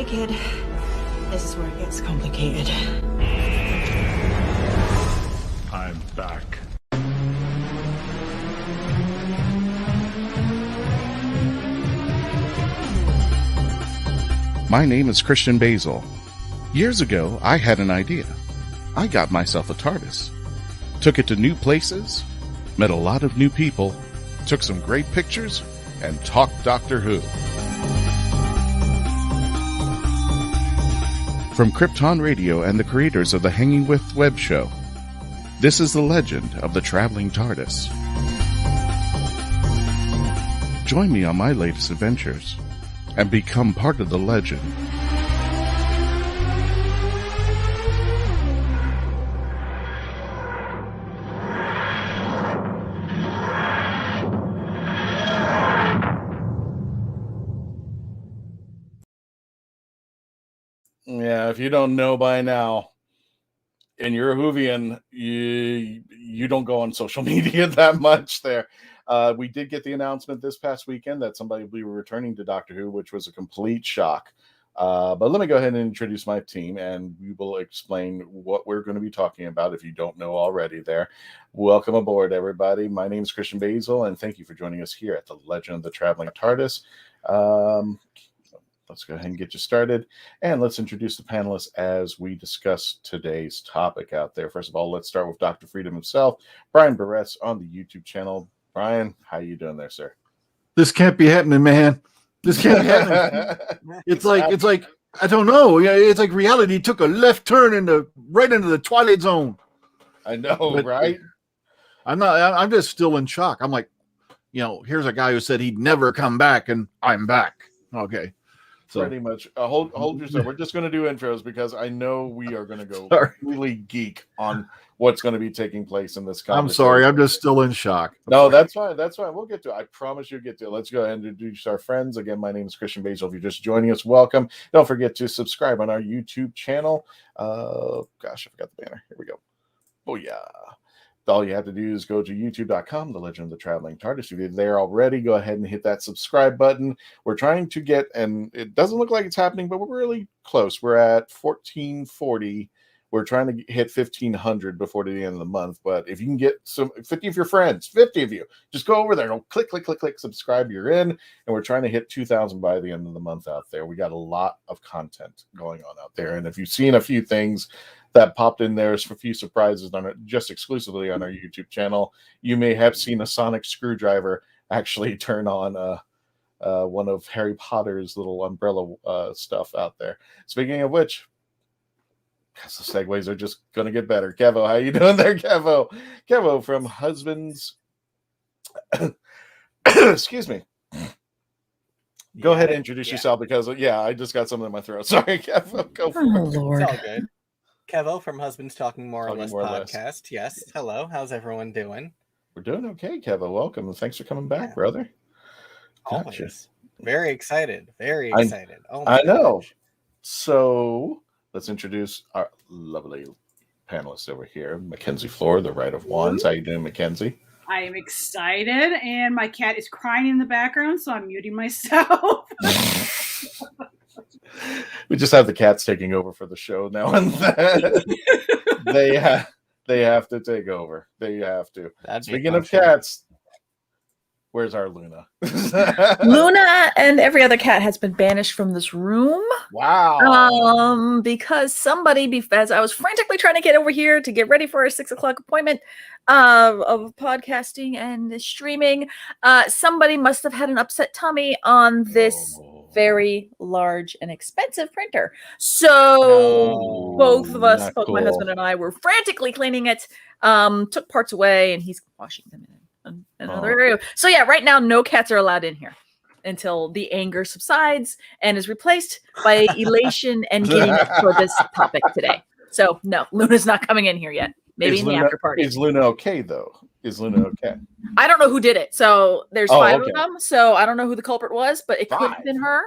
kid. This is where it gets complicated. I'm back. My name is Christian Basil. Years ago, I had an idea. I got myself a TARDIS. Took it to new places, met a lot of new people, took some great pictures, and talked Doctor Who. From Krypton Radio and the creators of the Hanging With web show, this is the legend of the Traveling TARDIS. Join me on my latest adventures and become part of the legend. Yeah, if you don't know by now, and you're a Whovian, you don't go on social media that much there. We did get the announcement this past weekend that somebody will be returning to Doctor Who, which was a complete shock. But let me go ahead and introduce my team, and we will explain what we're going to be talking about if you don't know already there. Welcome aboard, everybody. My name is Christian Basil, and thank you for joining us here at the Legend of the Traveling TARDIS. Let's go ahead and get you started, and let's introduce the panelists as we discuss today's topic out there. First of all, let's start with Dr. Freedom himself, Brian Barretts on the YouTube channel. Brian, how you doing there, sir? This can't be happening, man. This can't be happening. It's like I don't know. Yeah, it's like reality took a left turn right into the Twilight Zone. I know, But right? I'm just still in shock. I'm like, here's a guy who said he'd never come back, and I'm back. Okay. So Pretty much. Hold yourself. We're just going to do intros because I know we are going to go really geek on what's going to be taking place in this conversation. I'm sorry. I'm just still in shock. No, that's fine. That's fine. We'll get to it. I promise you'll get to it. Let's go ahead and introduce our friends. Again, my name is Christian Basil. If you're just joining us, welcome. Don't forget to subscribe on our YouTube channel. Gosh, I forgot the banner. Here we go. Oh, yeah. All you have to do is go to youtube.com, The Legend of the Traveling TARDIS. If you're there already, go ahead and hit that subscribe button. We're trying to get, and it doesn't look like it's happening, but we're really close. We're at 1440. We're trying to hit 1500 before the end of the month. But if you can get 50 of your friends, 50 of you, just go over there. Go click, subscribe. You're in. And we're trying to hit 2000 by the end of the month out there. We got a lot of content going on out there. And if you've seen a few things that popped in there, a few surprises on it, just exclusively on our YouTube channel, you may have seen a sonic screwdriver actually turn on one of Harry Potter's little umbrella stuff out there. Speaking of which, because the segues are just going to get better. Kevo, how you doing there, Kevo? Kevo from Husbands. Excuse me. Go ahead and introduce yourself because, I just got something in my throat. Sorry, Kevo. Go for it. Lord. It's all good. Kevo from Husbands Talking More or Less podcast. Yes. Hello. How's everyone doing? We're doing okay, Kevo. Welcome. Thanks for coming back, brother. Always. Gotcha. Very excited. Very excited. I know. So let's introduce our lovely panelists over here. Mackenzie Floor, the Right of Wands. How you doing, Mackenzie? I am excited, and my cat is crying in the background, so I'm muting myself. We just have the cats taking over for the show now and then. They have to take over. They have to. Speaking of cats, where's our Luna? Luna and every other cat has been banished from this room. Wow. Because somebody, as I was frantically trying to get over here to get ready for a 6:00 appointment of podcasting and streaming, somebody must have had an upset tummy on this very large and expensive printer. So both of us, both my husband and I, were frantically cleaning it, took parts away, and he's washing them in another area. So right now no cats are allowed in here until the anger subsides and is replaced by elation and getting for this topic today. So no, Luna's not coming in here yet. Maybe in the after party. Is Luna okay though? Is Luna okay? I don't know who did it. So there's 5 of them. So I don't know who the culprit was, but it could have been her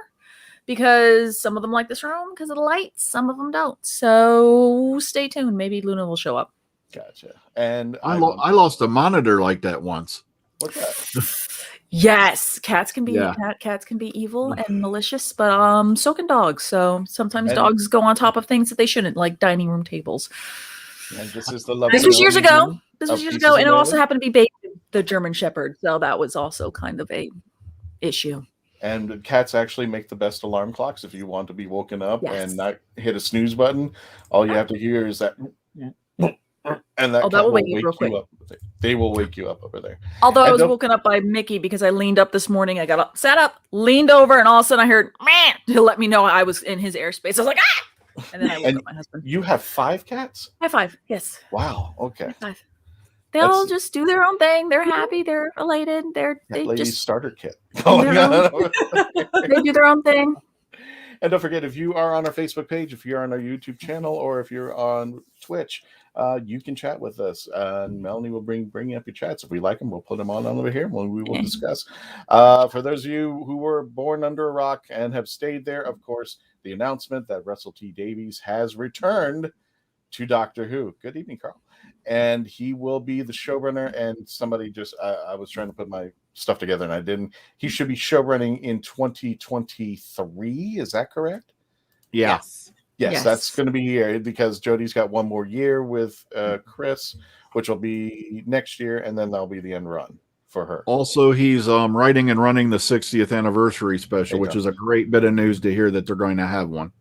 because some of them like this room because of the lights. Some of them don't. So stay tuned. Maybe Luna will show up. Gotcha. And I lost a monitor like that once. What's that? Yes, cats can be Yeah. cats can be evil and malicious, but so can dogs. So sometimes dogs go on top of things that they shouldn't, like dining room tables. And this is the love. This was years ago. This was of years Pieces ago, of and it also Mayonnaise. happened to be Bacon, the German Shepherd. So that was also kind of a issue. And cats actually make the best alarm clocks. If you want to be woken up and not hit a snooze button, all you have to hear is that, and that cat will wake you up. They will wake you up over there. Although I was woken up by Mickey because I leaned up this morning. I got up, sat up, leaned over, and all of a sudden I heard, man, to let me know I was in his airspace. I was like, ah! And then I woke up my husband. You have 5 cats? I have 5, yes. Wow, okay. 5. They all just do their own thing. They're happy. They're elated. They just starter kit. Oh my God. They do their own thing. And don't forget, if you are on our Facebook page, if you're on our YouTube channel, or if you're on Twitch, you can chat with us. And Melanie will bring up your chats. If we like them, we'll put them on over here when we will discuss. For those of you who were born under a rock and have stayed there, of course, the announcement that Russell T Davies has returned to Doctor Who. Good evening, Carl. And he will be the showrunner. And somebody just, I was trying to put my stuff together and I didn't. He should be showrunning in 2023. Is that correct? Yeah. Yes, that's going to be here because Jodie's got one more year with Chris, which will be next year, and then that'll be the end run for her. Also, he's writing and running the 60th anniversary special, which is a great bit of news to hear that they're going to have one.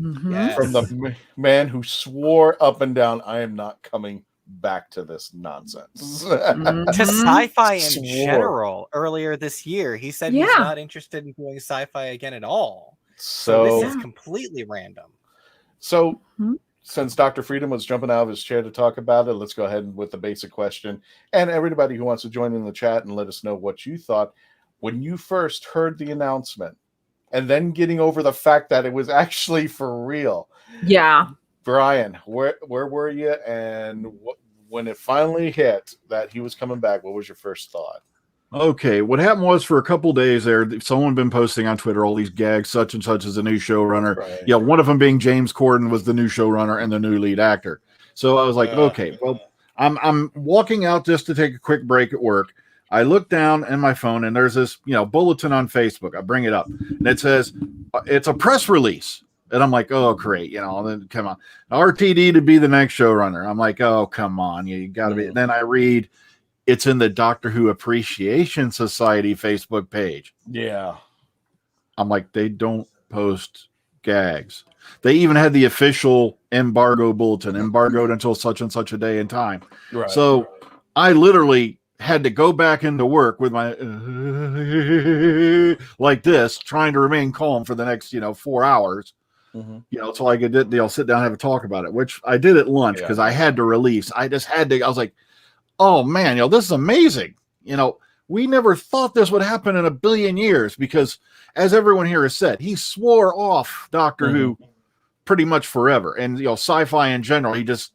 Mm-hmm. Yes. From the man who swore up and down, I am not coming back to this nonsense. To sci-fi in general, earlier this year, he said he's not interested in doing sci-fi again at all. So this is completely random. So since Dr. Freedom was jumping out of his chair to talk about it, let's go ahead with the basic question. And everybody who wants to join in the chat and let us know what you thought when you first heard the announcement, and then getting over the fact that it was actually for real. Yeah. Brian, where were you? And when it finally hit that he was coming back, what was your first thought? Okay, what happened was for a couple days there, someone been posting on Twitter all these gags, such and such as a new showrunner. Right. Yeah, one of them being James Corden was the new showrunner and the new lead actor. So I was like, okay, well, I'm walking out just to take a quick break at work. I look down in my phone and there's this, bulletin on Facebook. I bring it up and it says it's a press release. And I'm like, oh, great. Then come on. RTD to be the next showrunner. I'm like, oh, come on. You got to be. Then I read it's in the Doctor Who Appreciation Society Facebook page. Yeah. I'm like, they don't post gags. They even had the official embargo bulletin, embargoed until such and such a day and time. Right. So I literally had to go back into work with my like this, trying to remain calm for the next 4 hours. So I could sit down and have a talk about it, which I did at lunch because I had to release. I was like, oh man, this is amazing. We never thought this would happen in a billion years because, as everyone here has said, he swore off Doctor Who pretty much forever. And, sci-fi in general, he just,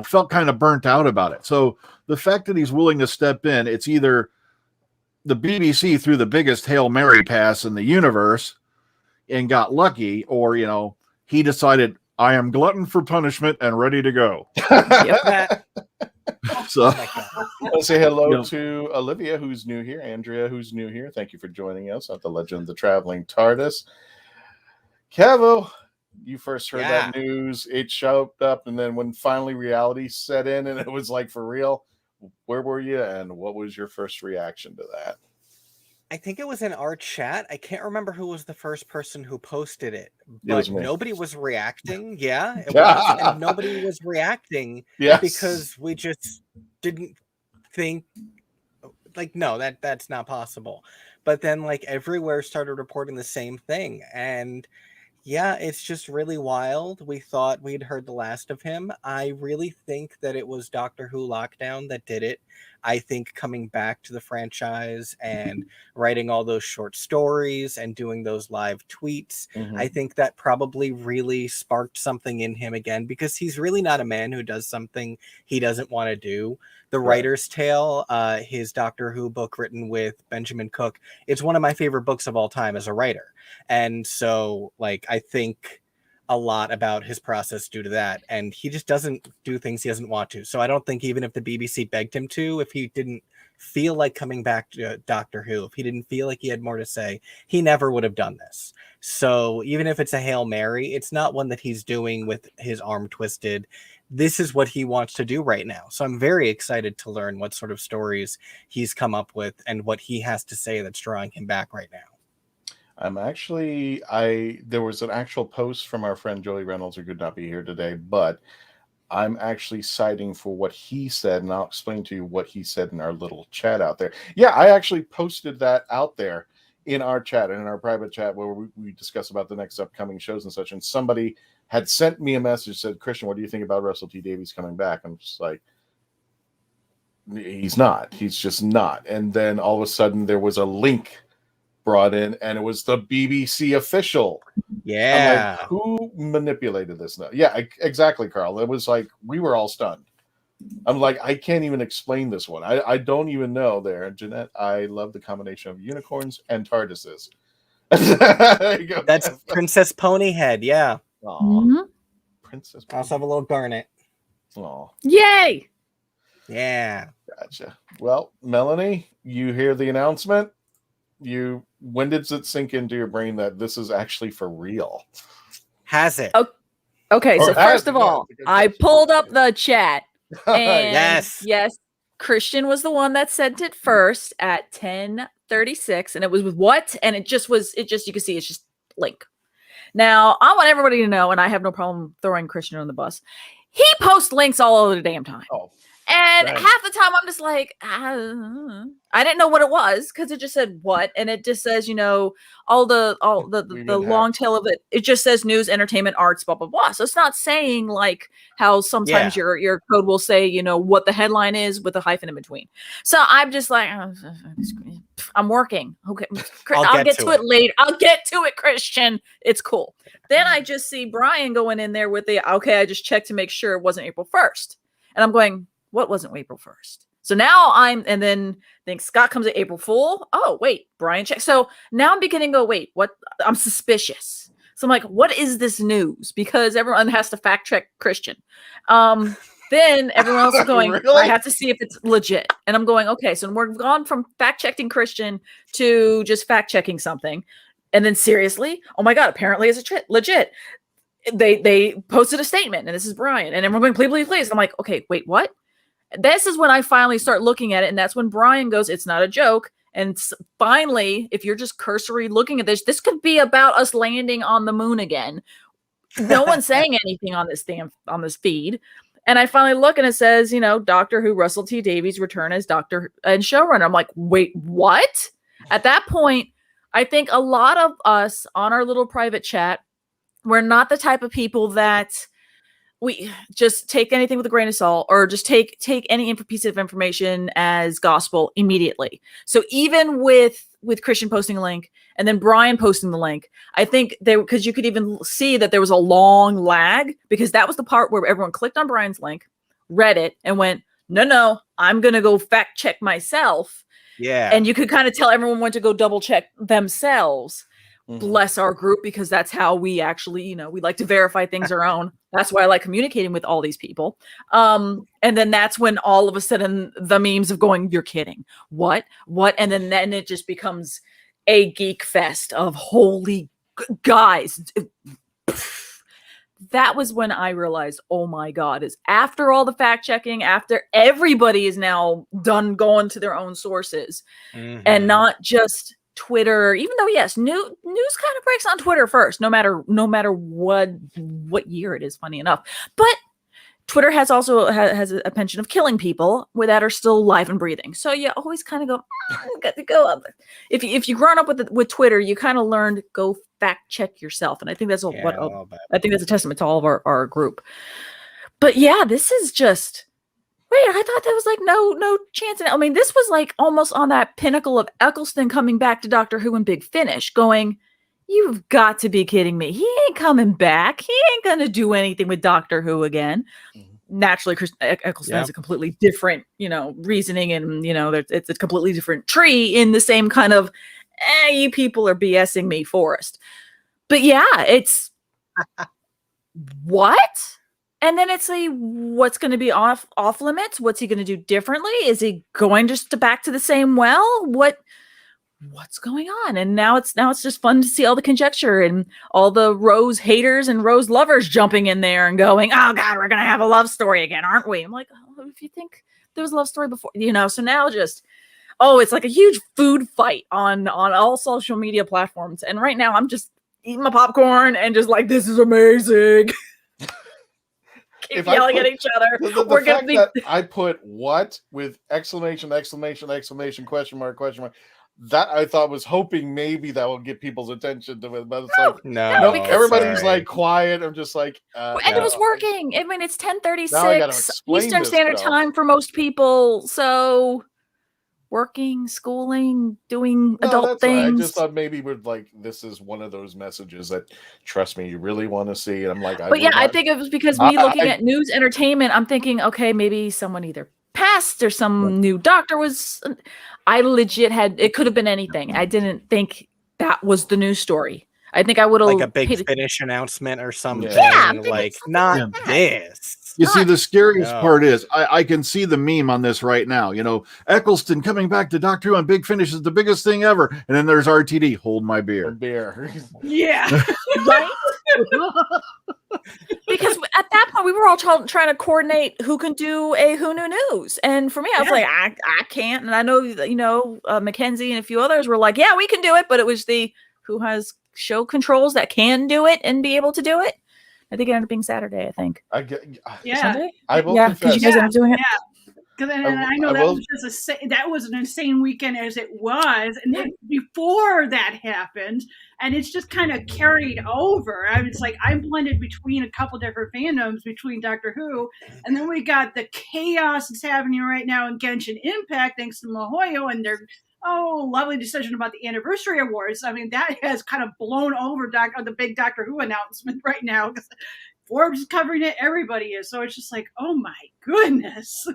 felt kind of burnt out about it. So the fact that he's willing to step in, it's either the BBC threw the biggest Hail Mary pass in the universe and got lucky, or, he decided, I am glutton for punishment and ready to go. So I'll say hello to Olivia, who's new here, Andrea, who's new here. Thank you for joining us on the Legend of the Traveling TARDIS. Kevo, you first heard that news, it showed up, and then when finally reality set in and it was like for real, where were you and what was your first reaction to that? I think it was in our chat. I can't remember who was the first person who posted it, but nobody was reacting. Yeah, it was, and nobody was reacting because we just didn't think no, that's not possible. But then everywhere started reporting the same thing, and it's just really wild. We thought we'd heard the last of him. I really think that it was Doctor Who Lockdown that did it. I think coming back to the franchise and writing all those short stories and doing those live tweets, I think that probably really sparked something in him again, because he's really not a man who does something he doesn't want to do. The Writer's Tale, his Doctor Who book written with Benjamin Cook, it's one of my favorite books of all time as a writer. And so I think a lot about his process due to that, and he just doesn't do things he doesn't want to. So I don't think even if the BBC begged him to, if he didn't feel like coming back to Doctor Who, if he didn't feel like he had more to say, he never would have done this. So even if it's a Hail Mary, it's not one that he's doing with his arm twisted. This is what he wants to do right now. So I'm very excited to learn what sort of stories he's come up with and what he has to say that's drawing him back right now. There was an actual post from our friend Joey Reynolds, who could not be here today, but I'm actually citing for what he said, and I'll explain to you what he said in our little chat out there. Yeah, I actually posted that out there in our chat, in our private chat, where we discuss about the next upcoming shows and such, and somebody had sent me a message, said, Christian, what do you think about Russell T Davies coming back? I'm just like, he's not. He's just not. And then all of a sudden there was a link brought in, and it was the BBC official. Yeah. I'm like, who manipulated this now? Yeah, exactly, Carl. It was like, we were all stunned. I'm like, I can't even explain this one. I don't even know there. And Jeanette, I love the combination of unicorns and TARDISes. There you go. That's Princess Ponyhead, yeah. Mm-hmm. Princess I also have a little garnet. Oh. Yay! Yeah. Gotcha. Well, Melanie, you hear the announcement? When did it sink into your brain that this is actually for real? Has it? Okay, so first of all, I pulled up the chat. And yes, Christian was the one that sent it first at 10:36, and it was with what? And you can see it's just link. Now, I want everybody to know, and I have no problem throwing Christian on the bus. He posts links all over the damn time. Oh. And half the time I'm just like, I didn't know what it was because it just said what, and it just says, all the long tail of it. It just says news, entertainment, arts, blah blah blah. So it's not saying like how sometimes your code will say, what the headline is with a hyphen in between. So I'm just like, I'm working. Okay, I'll get to it later. I'll get to it, Christian. It's cool. Then I just see Brian going in there with I just checked to make sure it wasn't April 1st, and I'm going, what wasn't April 1st? So now and then Scott comes at April Fool. Oh, wait, Brian check. So now I'm beginning to go, wait, what? I'm suspicious. So I'm like, what is this news? Because everyone has to fact check Christian. Then everyone else is going, really? I have to see if it's legit. And I'm going, okay, so we've gone from fact checking Christian to just fact checking something. And then seriously, oh my God, apparently it's legit. They posted a statement, and this is Brian. And everyone going, please. I'm like, okay, wait, what? This is when I finally start looking at it, and that's when Brian goes, it's not a joke. And finally, if you're just cursory looking at this could be about us landing on the moon again. No one's saying anything on this feed. And I finally look, and it says, Doctor Who Russell T Davies return as Doctor and showrunner. I'm like, wait, what? At that point, I think a lot of us on our little private chat, we're not the type of people that we just take anything with a grain of salt, or just take any piece of information as gospel immediately. So even with Christian posting a link and then Brian posting the link, I think because you could even see that there was a long lag, because that was the part where everyone clicked on Brian's link, read it, and went, no, I'm going to go fact check myself. Yeah. And you could kind of tell everyone went to go double check themselves. Mm-hmm. Bless our group, because that's how we actually, we like to verify things our own. That's why I like communicating with all these people. And then that's when all of a sudden the memes of going, you're kidding. What? And then it just becomes a geek fest of holy guys. That was when I realized, oh my God, is after all the fact checking, after everybody is now done going to their own sources, and not just Twitter, even though yes, news kind of breaks on Twitter first, no matter what year it is, funny enough. But Twitter has a penchant of killing people that are still alive and breathing. So you always kind of go, got to go up. If you've grown up with Twitter, you kind of learned go fact check yourself, and I think that's I think that's a testament to all of our group. But yeah, this is just. Wait, I thought that was like no chance in it. I mean, this was like almost on that pinnacle of Eccleston coming back to Doctor Who and Big Finish, going, you've got to be kidding me. He ain't coming back. He ain't going to do anything with Doctor Who again. Mm-hmm. Naturally, Eccleston has a completely different, reasoning, and, it's a completely different tree in the same kind of, you people are BSing me forest. But yeah, it's... what? And then it's like, what's going to be off limits? What's he going to do differently? Is he going just to back to the same well? What's going on? And now it's just fun to see all the conjecture and all the Rose haters and Rose lovers jumping in there and going, oh God, we're going to have a love story again, aren't we? I'm like, oh, if you think there was a love story before, so now just, it's like a huge food fight on all social media platforms. And right now I'm just eating my popcorn and just like, this is amazing. Keep yelling at each other. The fact that I put what with exclamation, question mark, that I thought was hoping maybe that will get people's attention to it, but it's like no, everybody's like quiet. I'm just like, and it was working. I mean, it's 10:36 Eastern Standard Time for most people, so working, schooling, doing adult things. I just thought maybe this is one of those messages that, trust me, you really want to see. And I'm like, I think it was because me looking at news entertainment, I'm thinking, okay, maybe someone either passed or some new doctor was. I legit it could have been anything. I didn't think that was the news story. I think I would have like a big finish announcement or something. Yeah, not this. You see, the scariest part is I can see the meme on this right now. Eccleston coming back to Doctor Who on Big Finish is the biggest thing ever. And then there's RTD, hold my beer. Yeah. Right? Because at that point we were all trying to coordinate who can do a Who Knew News, and for me I was like, I can't. And I know Mackenzie and a few others were like, yeah, we can do it, but it was the who has show controls that can do it and be able to do it. I think it ended up being Saturday. I think. Sunday? I will confess. Because you guys ended up doing it. Yeah. Because I know that was an insane weekend as it was, and then before that happened, and it's just kind of carried over. It's like I'm blended between a couple different fandoms between Doctor Who, and then we got the chaos that's happening right now in Genshin Impact thanks to Mihoyo and their lovely decision about the anniversary awards. I mean, that has kind of blown over the big Doctor Who announcement right now. Forbes is covering it, everybody is. So it's just like, oh my goodness.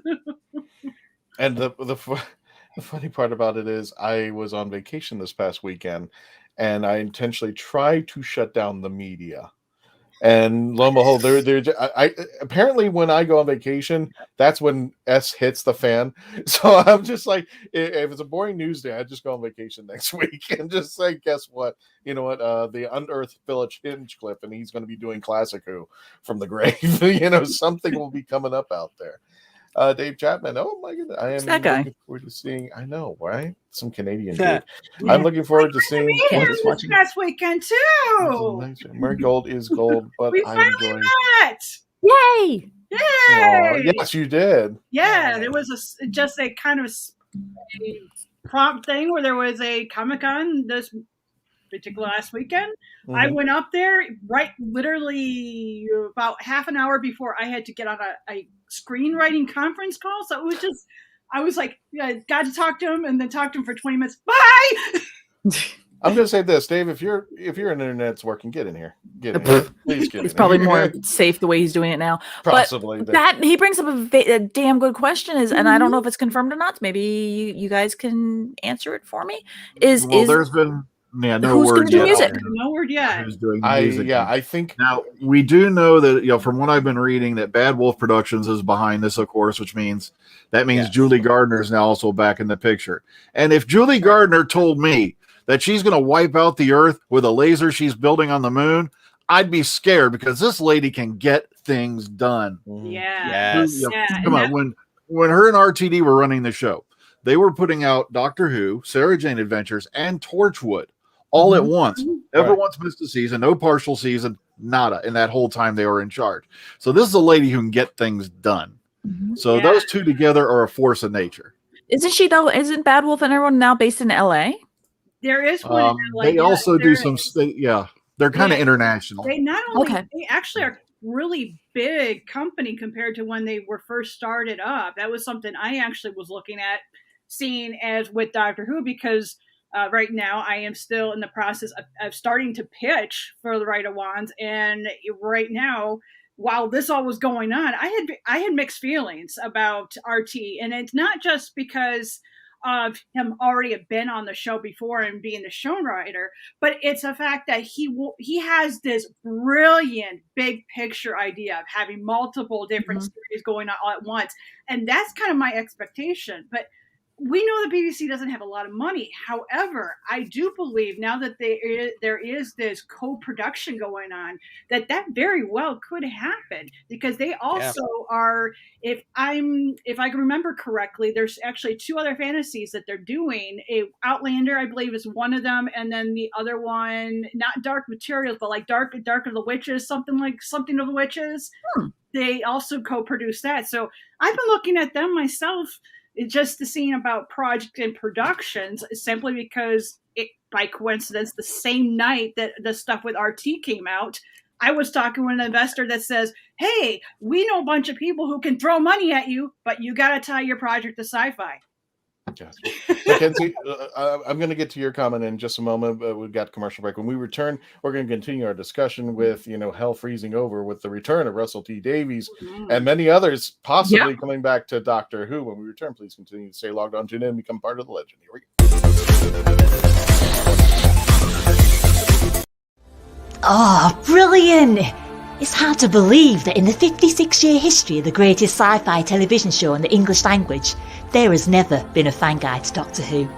And the funny part about it is I was on vacation this past weekend, and I intentionally tried to shut down the media. And lo and behold, I apparently when I go on vacation, that's when S hits the fan. So I'm just like, if it's a boring news day, I just go on vacation next week and just say, guess what? You know what? The Unearthed Village Hinchcliffe, and he's going to be doing Classic Who from the grave. Something will be coming up out there. Dave Chapman. Oh my goodness, I am looking forward to seeing. I know, right? Some Canadian dude. I'm looking forward to seeing. This past weekend too. Marigold is gold, but we finally met. Yay! Yay! Yes, you did. Yeah, there was just a kind of a prompt thing where there was a Comic-Con this particular last weekend. Mm-hmm. I went up there literally about half an hour before I had to get on a screenwriting conference call. So it was just, I was like, got to talk to him and then talk to him for 20 minutes. Bye. I'm going to say this, Dave, if your internet's working, get in here. Get in here. Please get in. It's probably more safe the way he's doing it now. Possibly. But that he brings up a damn good question and I don't know if it's confirmed or not. Maybe you guys can answer it for me. There's been no who's word yet. Music? No word yet. Who's doing music? I think now we do know that from what I've been reading that Bad Wolf Productions is behind this, of course, which means Julie Gardner is now also back in the picture. And if Julie Gardner told me that she's going to wipe out the Earth with a laser she's building on the moon, I'd be scared because this lady can get things done. Yeah. Yes. Come on, when her and RTD were running the show, they were putting out Doctor Who, Sarah Jane Adventures, and Torchwood all at once. Never once missed a season, no partial season, nada. In that whole time they were in charge. So this is a lady who can get things done. So those two together are a force of nature. Isn't she though? Isn't Bad Wolf and everyone now based in LA? There is one in LA. They also do some state. They're kind of international. They not only they actually are really big company compared to when they were first started up. That was something I actually was looking at, seeing as with Doctor Who, because right now I am still in the process of starting to pitch for the Right of Wands, and right now, while this all was going on, I had mixed feelings about RT, and it's not just because of him already have been on the show before and being the showrunner, but it's a fact that he has this brilliant big picture idea of having multiple different series going on all at once. And that's kind of my expectation. But we know the BBC doesn't have a lot of money. However, I do believe now that there is this co-production going on, that very well could happen, because they also are, if I can remember correctly, there's actually 2 other fantasies that they're doing. Outlander, I believe, is one of them, and then the other one, not Dark Materials, but like Dark of the Witches, something of the Witches. They also co-produce that. So I've been looking at them myself, just to seeing about project and productions, simply because by coincidence, the same night that the stuff with RT came out, I was talking with an investor that says, hey, we know a bunch of people who can throw money at you, but you got to tie your project to sci-fi. Yes. Mackenzie, I'm going to get to your comment in just a moment, but we've got commercial break. When we return, we're going to continue our discussion with, hell freezing over with the return of Russell T Davies and many others possibly coming back to Doctor Who. When we return, please continue to stay logged on, tune in, and become part of the legend. Here we go. Oh, brilliant! It's hard to believe that in the 56-year history of the greatest sci-fi television show in the English language, there has never been a fan guide to Doctor Who.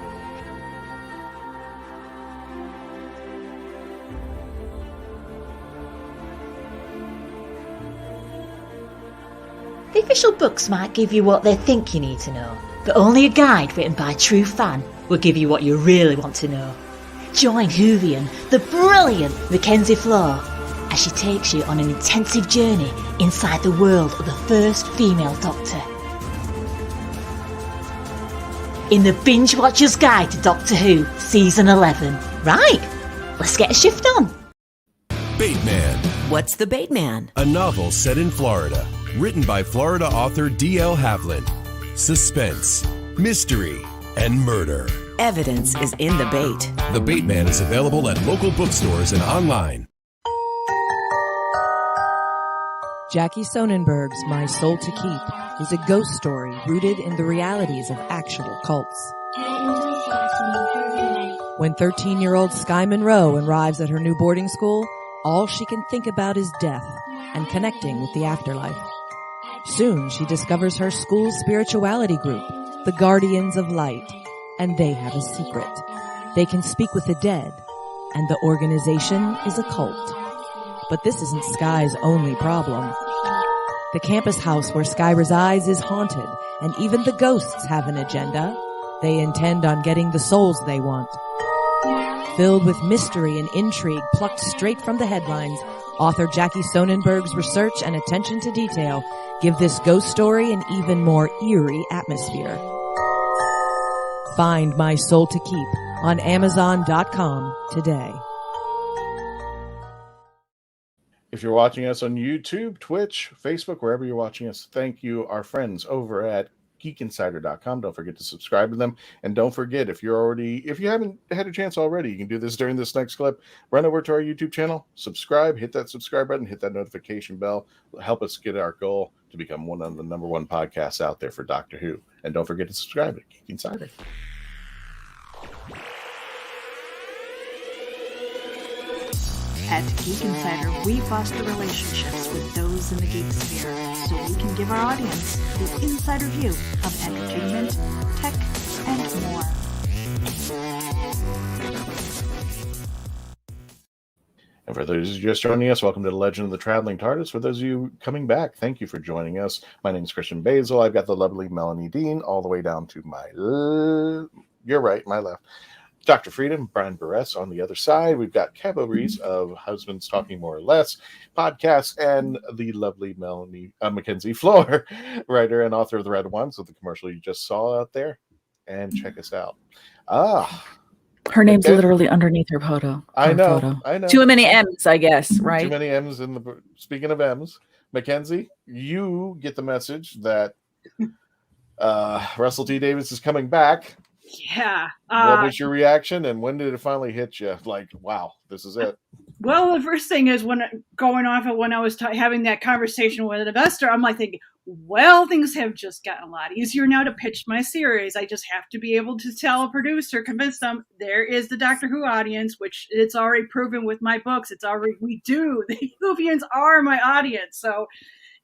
The official books might give you what they think you need to know, but only a guide written by a true fan will give you what you really want to know. Join Whovian, the brilliant Mackenzie Floor, as she takes you on an intensive journey inside the world of the first female Doctor. In the Binge Watcher's Guide to Doctor Who, Season 11. Right, let's get a shift on. Bateman. What's the Bateman? A novel set in Florida, written by Florida author D.L. Havlin. Suspense, mystery, and murder. Evidence is in the bait. The Bateman is available at local bookstores and online. Jackie Sonnenberg's My Soul to Keep is a ghost story rooted in the realities of actual cults. When 13-year-old Sky Monroe arrives at her new boarding school, all she can think about is death and connecting with the afterlife. Soon she discovers her school's spirituality group, the Guardians of Light, and they have a secret. They can speak with the dead, and the organization is a cult. But this isn't Sky's only problem. The campus house where Sky resides is haunted, and even the ghosts have an agenda. They intend on getting the souls they want. Filled with mystery and intrigue plucked straight from the headlines, author Jackie Sonnenberg's research and attention to detail give this ghost story an even more eerie atmosphere. Find My Soul to Keep on Amazon.com today. If you're watching us on YouTube, Twitch, Facebook, wherever you're watching us, thank you, our friends over at geekinsider.com. Don't forget to subscribe to them. And don't forget, if you haven't had a chance already, you can do this during this next clip. Run over to our YouTube channel, subscribe, hit that subscribe button, hit that notification bell. Help us get our goal to become one of the #1 podcasts out there for Doctor Who. And don't forget to subscribe to Geek Insider. At Geek Insider, we foster relationships with those in the geek sphere so we can give our audience the insider view of entertainment, tech, and more. And for those of you just joining us, welcome to the Legend of the Traveling TARDIS. For those of you coming back, thank you for joining us. My name is Christian Basil. I've got the lovely Melanie Dean all the way down to my your right, my left. Dr. Freedom, Brian Burress on the other side. We've got Cabo Reese of Husbands Talking More or Less podcast, and the lovely Mackenzie Floor, writer and author of The Red Ones, with the commercial you just saw out there. And check us out. Her name's literally underneath her photo. I know. Too many M's, I guess, right? Too many M's in the. Speaking of M's, Mackenzie, you get the message that Russell T Davies is coming back. Yeah. What was your reaction, and when did it finally hit you? Like, wow, this is it. Well, the first thing is when I was having that conversation with an investor, I'm like thinking, Well, things have just gotten a lot easier now to pitch my series. I just have to be able to tell a producer, convince them there is the Doctor Who audience, which it's already proven with my books. It's already, the Whovians are my audience. So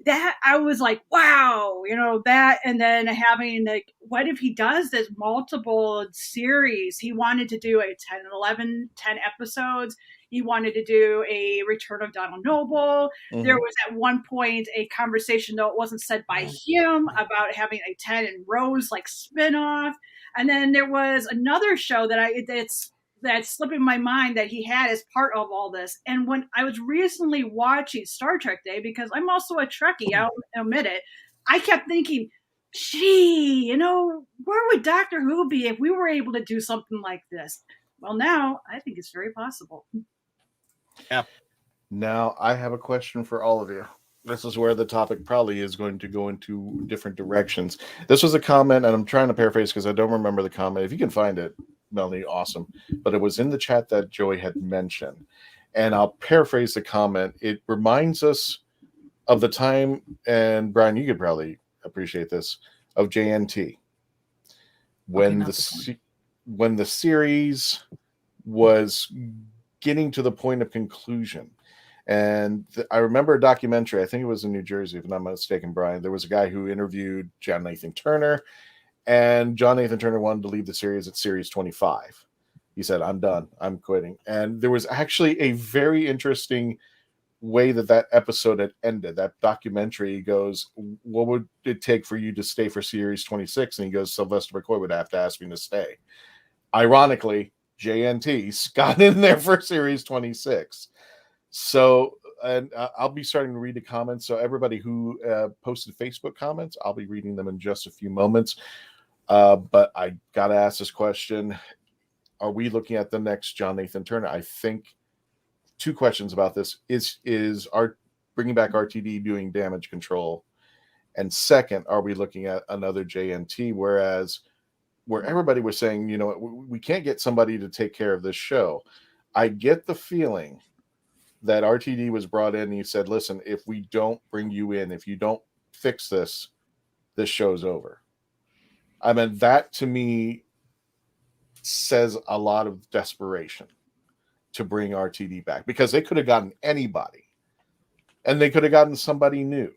that I was like, wow, that, and then having like, what if he does this multiple series? He wanted to do a 10 episodes. He wanted to do a Return of Donald Noble. Mm-hmm. There was at one point a conversation, though it wasn't said by him, about having a Ted and Rose like spinoff. And then there was another show that's slipping my mind that he had as part of all this. And when I was recently watching Star Trek Day, because I'm also a Trekkie, I'll admit it, I kept thinking, gee, where would Doctor Who be if we were able to do something like this? Well, now I think it's very possible. Yeah. Now I have a question for all of you. This is where the topic probably is going to go into different directions. This was a comment, and I'm trying to paraphrase because I don't remember the comment. If you can find it, Melanie, awesome. But it was in the chat that Joey had mentioned. And I'll paraphrase the comment. It reminds us of the time, and Brian, you could probably appreciate this, of JNT. When the series was getting to the point of conclusion. And I remember a documentary, I think it was in New Jersey, if I'm not mistaken, Brian. There was a guy who interviewed John Nathan Turner, and John Nathan Turner wanted to leave the series at series 25. He said, I'm done. I'm quitting. And there was actually a very interesting way that episode had ended. That documentary goes, what would it take for you to stay for series 26? And he goes, Sylvester McCoy would have to ask me to stay. Ironically, JNT got in there for series 26. So, and I'll be starting to read the comments. So everybody who posted Facebook comments, I'll be reading them in just a few moments. But I got to ask this question. Are we looking at the next John Nathan Turner? I think two questions about this. Is bringing back RTD doing damage control? And second, are we looking at another JNT? Where everybody was saying, we can't get somebody to take care of this show. I get the feeling that RTD was brought in and he said, listen, if we don't bring you in, if you don't fix this show's over. I mean, that to me says a lot of desperation to bring RTD back, because they could have gotten anybody and they could have gotten somebody new.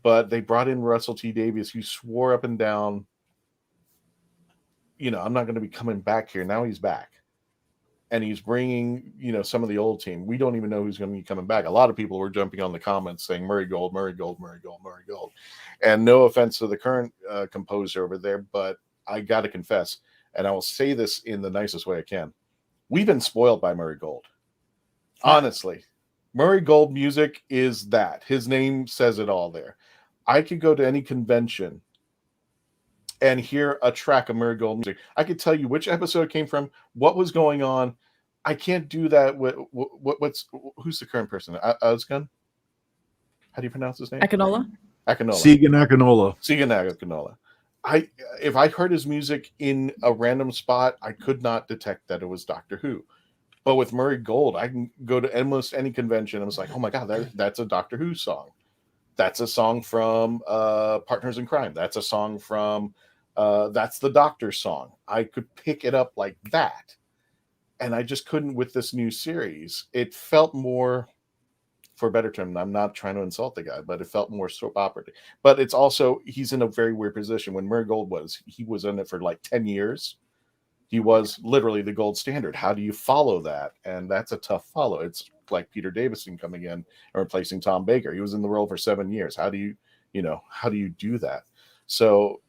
But they brought in Russell T Davies, who swore up and down, I'm not going to be coming back here. Now he's back. And he's bringing, some of the old team. We don't even know who's going to be coming back. A lot of people were jumping on the comments saying Murray Gold, Murray Gold, Murray Gold, Murray Gold. And no offense to the current composer over there, but I got to confess, and I will say this in the nicest way I can, we've been spoiled by Murray Gold. Honestly, Murray Gold music is that. His name says it all there. I could go to any convention and hear a track of Murray Gold music. I could tell you which episode it came from, what was going on. I can't do that with who's the current person? Ozgun? How do you pronounce his name? Akinola. Segan Akinola. If I heard his music in a random spot, I could not detect that it was Doctor Who. But with Murray Gold, I can go to almost any convention and it's like, oh my God, that's a Doctor Who song. That's a song from Partners in Crime. That's a song from that's the Doctor song. I could pick it up like that. And I just couldn't with this new series. It felt more, for a better term, I'm not trying to insult the guy, but it felt more soap opera. But it's also, he's in a very weird position. When Murray Gold he was in it for like 10 years. He was literally the gold standard. How do you follow that? And that's a tough follow. It's like Peter Davison coming in and replacing Tom Baker. He was in the role for 7 years. How do you do that? So,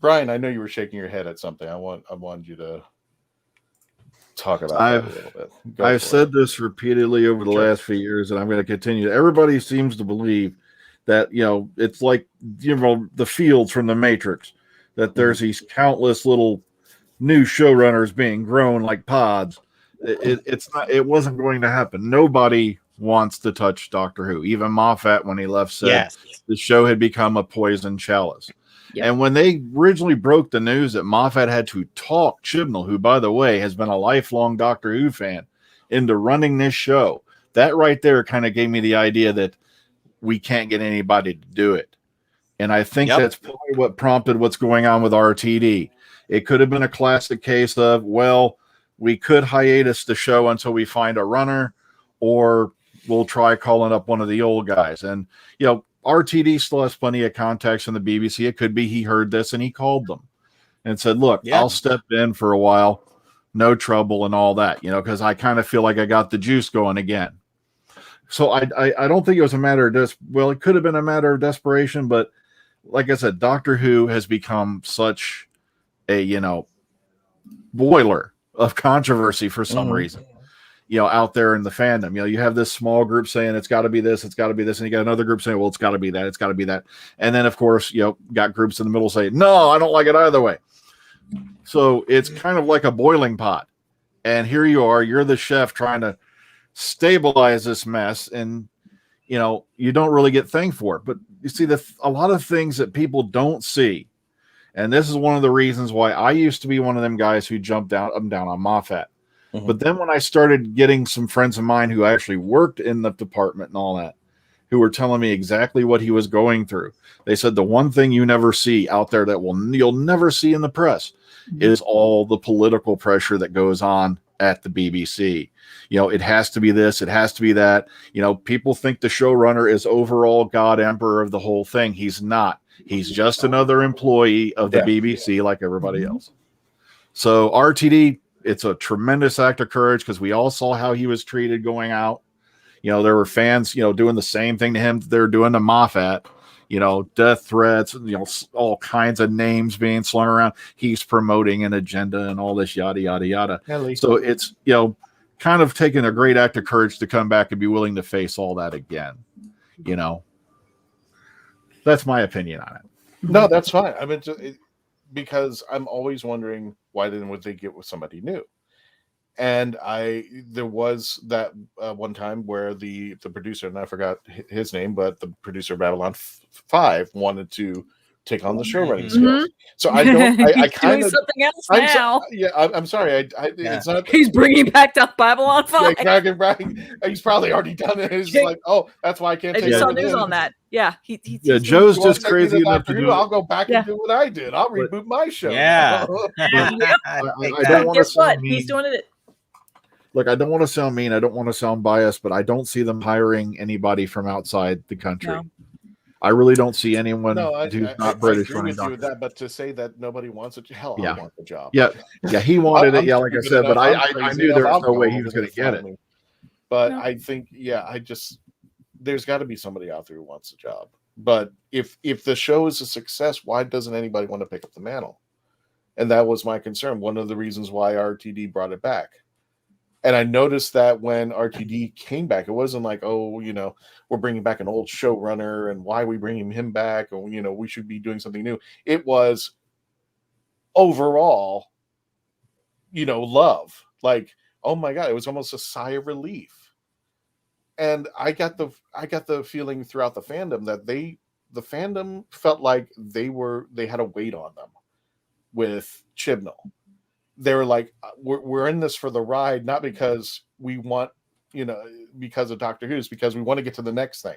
Brian, I know you were shaking your head at something. I wanted you to talk about that a little bit. I've said this repeatedly over the last few years, and I'm going to continue. Everybody seems to believe that, it's like, the fields from the Matrix, that there's these countless little new showrunners being grown like pods. It wasn't going to happen. Nobody wants to touch Doctor Who. Even Moffat, when he left, said the show had become a poison chalice. Yep. And when they originally broke the news that Moffat had to talk Chibnall, who, by the way, has been a lifelong Doctor Who fan, into running this show, that right there kind of gave me the idea that we can't get anybody to do it. And I think that's probably what prompted what's going on with RTD. It could have been a classic case of, well, we could hiatus the show until we find a runner, or we'll try calling up one of the old guys. And, RTD still has plenty of contacts in the BBC. It could be he heard this and he called them and said, look, I'll step in for a while, no trouble and all that, because I kind of feel like I got the juice going again. So I don't think it was a matter of it could have been a matter of desperation, but like I said, Doctor Who has become such a, boiler of controversy for some reason, out there in the fandom. You have this small group saying it's got to be this, it's got to be this, and you got another group saying, well, it's got to be that, it's got to be that. And then, of course, got groups in the middle saying, no, I don't like it either way. So it's kind of like a boiling pot. And here you are, you're the chef trying to stabilize this mess, and you don't really get thanked for it. But you see, a lot of things that people don't see, and this is one of the reasons why I used to be one of them guys who jumped down on Moffat. But then when I started getting some friends of mine who actually worked in the department and all that, who were telling me exactly what he was going through, they said the one thing you never see out there that you'll never see in the press is all the political pressure that goes on at the BBC. It has to be this, it has to be that. People think the showrunner is overall God Emperor of the whole thing. He's not. He's just another employee of the BBC like everybody else. So RTD, it's a tremendous act of courage, because we all saw how he was treated going out. There were fans, doing the same thing to him they're doing to Moffat. Death threats, all kinds of names being slung around. He's promoting an agenda and all this yada, yada, yada. So it's, kind of taking a great act of courage to come back and be willing to face all that again. That's my opinion on it. No, that's fine. I mean, because I'm always wondering, why would they get with somebody new? And there was that one time where the producer, and I forgot his name, but the producer of Babylon 5 wanted to take on the show running skills. So I don't. I kind of something else now. I'm sorry. It's not. He's bringing back up Babylon 5. He's probably already done it. He's like, oh, that's why I can't. I just saw news on that. Yeah, Joe's just crazy enough to do. I'll go back and do what I did. I'll reboot my show. Yeah. I don't want to guess what? He's doing it. Look, I don't want to sound mean. I don't want to sound biased, but I don't see them hiring anybody from outside the country. No. I really don't see anyone who's not British running Doctor. That, but to say that nobody wants it, hell, I want the job. Yeah, he wanted it. Yeah, like I said, but I knew there was no way he was going to get it. But I think, there's got to be somebody out there who wants the job. But if the show is a success, why doesn't anybody want to pick up the mantle? And that was my concern. One of the reasons why RTD brought it back. And I noticed that when RTD came back, it wasn't like, we're bringing back an old showrunner and why are we bringing him back? Or, we should be doing something new. It was overall, love. Like, oh my God, it was almost a sigh of relief. And I got the feeling throughout the fandom that the fandom felt like they had a weight on them with Chibnall. They were like, we're in this for the ride, not because we want, because of Doctor Who's, because we want to get to the next thing.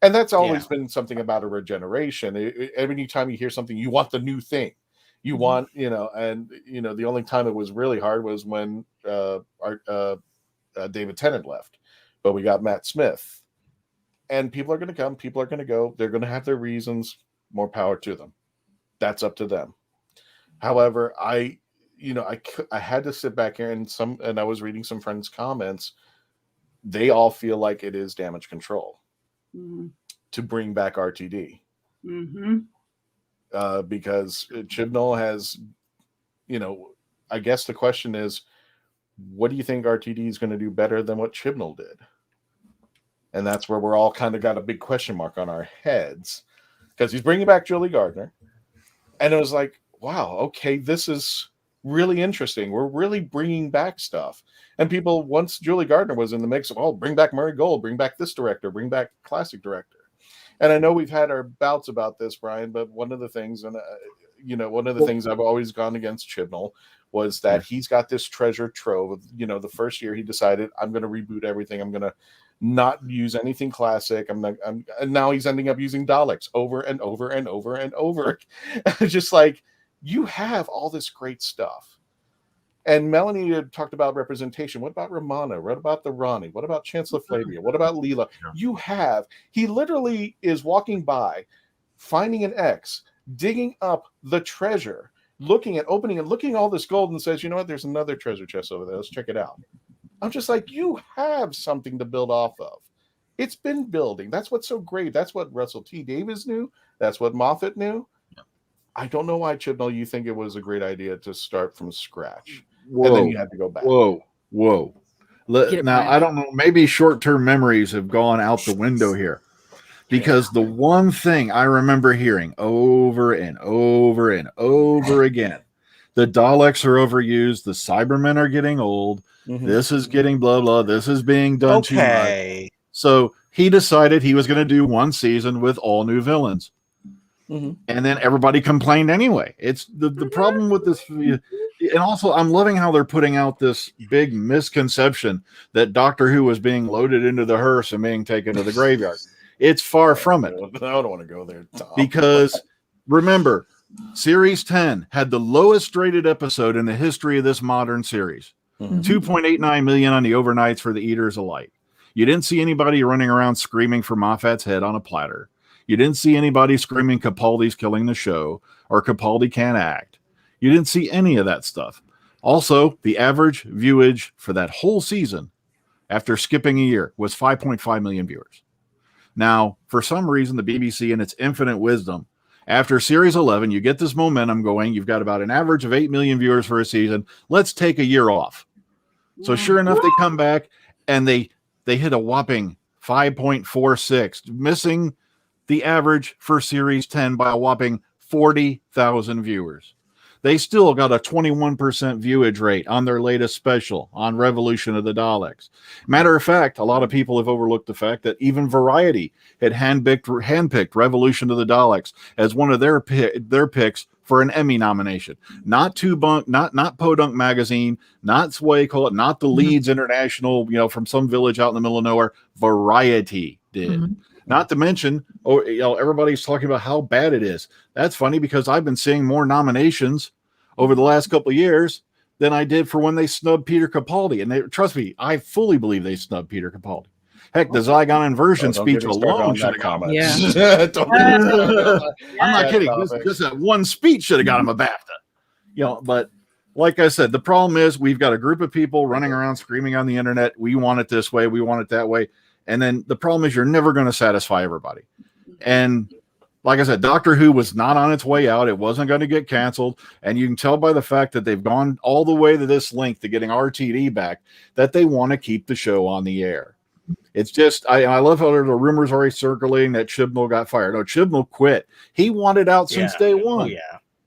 And that's always been something about a regeneration. Every time you hear something, you want the new thing. You want, the only time it was really hard was when David Tennant left. But we got Matt Smith. And people are going to come, people are going to go. They're going to have their reasons. More power to them. That's up to them. However, I had to sit back here and I was reading some friends' comments. They all feel like it is damage control to bring back RTD. Because Chibnall has, I guess the question is, what do you think RTD is going to do better than what Chibnall did? And that's where we're all kind of got a big question mark on our heads, because he's bringing back Julie Gardner. And it was like, wow, okay, this is really interesting. We're really bringing back stuff. And people, once Julie Gardner was in the mix, bring back Murray Gold, bring back this director, bring back classic director. And I know we've had our bouts about this, Brian, but one of the things, things I've always gone against Chibnall was that he's got this treasure trove. The first year he decided, I'm going to reboot everything. I'm going to not use anything classic. And now he's ending up using Daleks over and over and over and over. Just like, you have all this great stuff. And Melanie had talked about representation. What about Romana? What about the Ronnie? What about Chancellor Flavia? What about Leela? He literally is walking by, finding an X, digging up the treasure, looking at opening and looking at all this gold, and says, you know what, there's another treasure chest over there. Let's check it out. I'm just like, you have something to build off of. It's been building. That's what's so great. That's what Russell T Davies knew. That's what Moffat knew. I don't know why, Chibnall, you think it was a great idea to start from scratch. Whoa, and then you had to go back. Whoa. Now, I don't know. Maybe short-term memories have gone out the window here. Because the one thing I remember hearing over and over and over again, the Daleks are overused, the Cybermen are getting old, this is getting blah, blah, this is being done too much. So he decided he was going to do one season with all new villains. And then everybody complained anyway. It's the problem with this. And also, I'm loving how they're putting out this big misconception that Doctor Who was being loaded into the hearse and being taken to the graveyard. It's far from it. I don't want to go there, Tom. Because remember, Series 10 had the lowest rated episode in the history of this modern series. 2.89 million on the overnights for the Eaters of Light. You didn't see anybody running around screaming for Moffat's head on a platter. You didn't see anybody screaming Capaldi's killing the show or Capaldi can't act. You didn't see any of that stuff. Also, the average viewage for that whole season after skipping a year was 5.5 million viewers. Now, for some reason, the BBC, in its infinite wisdom, after Series 11, you get this momentum going. You've got about an average of 8 million viewers for a season. Let's take a year off. So sure enough, they come back and they hit a whopping 5.46, missing the average for Series 10 by a whopping 40,000 viewers. They still got a 21% viewage rate on their latest special on Revolution of the Daleks. Matter of fact, a lot of people have overlooked the fact that even Variety had handpicked Revolution of the Daleks as one of their picks for an Emmy nomination. Not Podunk Magazine, not Sway Call It, not the Leeds International, from some village out in the middle of nowhere. Variety did. Not to mention, everybody's talking about how bad it is. That's funny because I've been seeing more nominations over the last couple of years than I did for when they snubbed Peter Capaldi. And trust me, I fully believe they snubbed Peter Capaldi. Heck, the Zygon inversion speech alone should have got him. I'm not kidding. Just that one speech should have got him a BAFTA. But like I said, the problem is we've got a group of people running around screaming on the internet. We want it this way. We want it that way. And then the problem is you're never going to satisfy everybody. And like I said, Doctor Who was not on its way out. It wasn't going to get canceled. And you can tell by the fact that they've gone all the way to this length to getting RTD back that they want to keep the show on the air. It's just, I love how the rumors are circulating that Chibnall got fired. No, Chibnall quit. He wanted out since day one.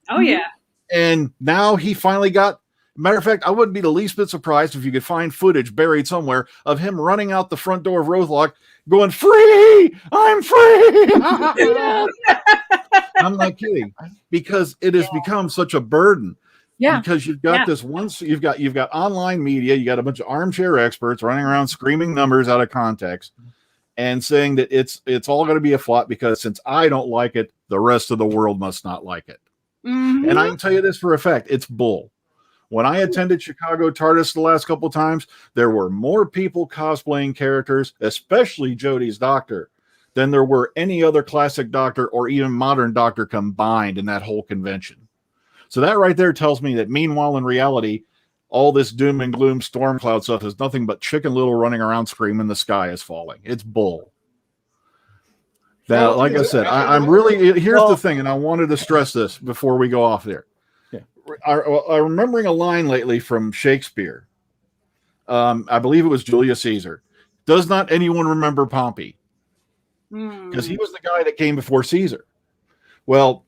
Oh, yeah. And now he finally got. Matter of fact, I wouldn't be the least bit surprised if you could find footage buried somewhere of him running out the front door of Rothlock going, "Free! I'm free!" I'm not kidding. Because it has become such a burden. Yeah. Because you've got this you've got online media, you got a bunch of armchair experts running around screaming numbers out of context and saying that it's all going to be a flop because since I don't like it, the rest of the world must not like it. And I can tell you this for a fact, it's bull. When I attended Chicago TARDIS the last couple of times, there were more people cosplaying characters, especially Jodie's Doctor, than there were any other classic Doctor or even modern Doctor combined in that whole convention. So that right there tells me that meanwhile, in reality, all this doom and gloom storm cloud stuff is nothing but Chicken Little running around screaming the sky is falling. It's bull. Now, like I said, I'm really, here's the thing, and I wanted to stress this before we go off there. I'm remembering a line lately from Shakespeare. I believe it was Julius Caesar. Does not anyone remember Pompey? Because he was the guy that came before Caesar. Well,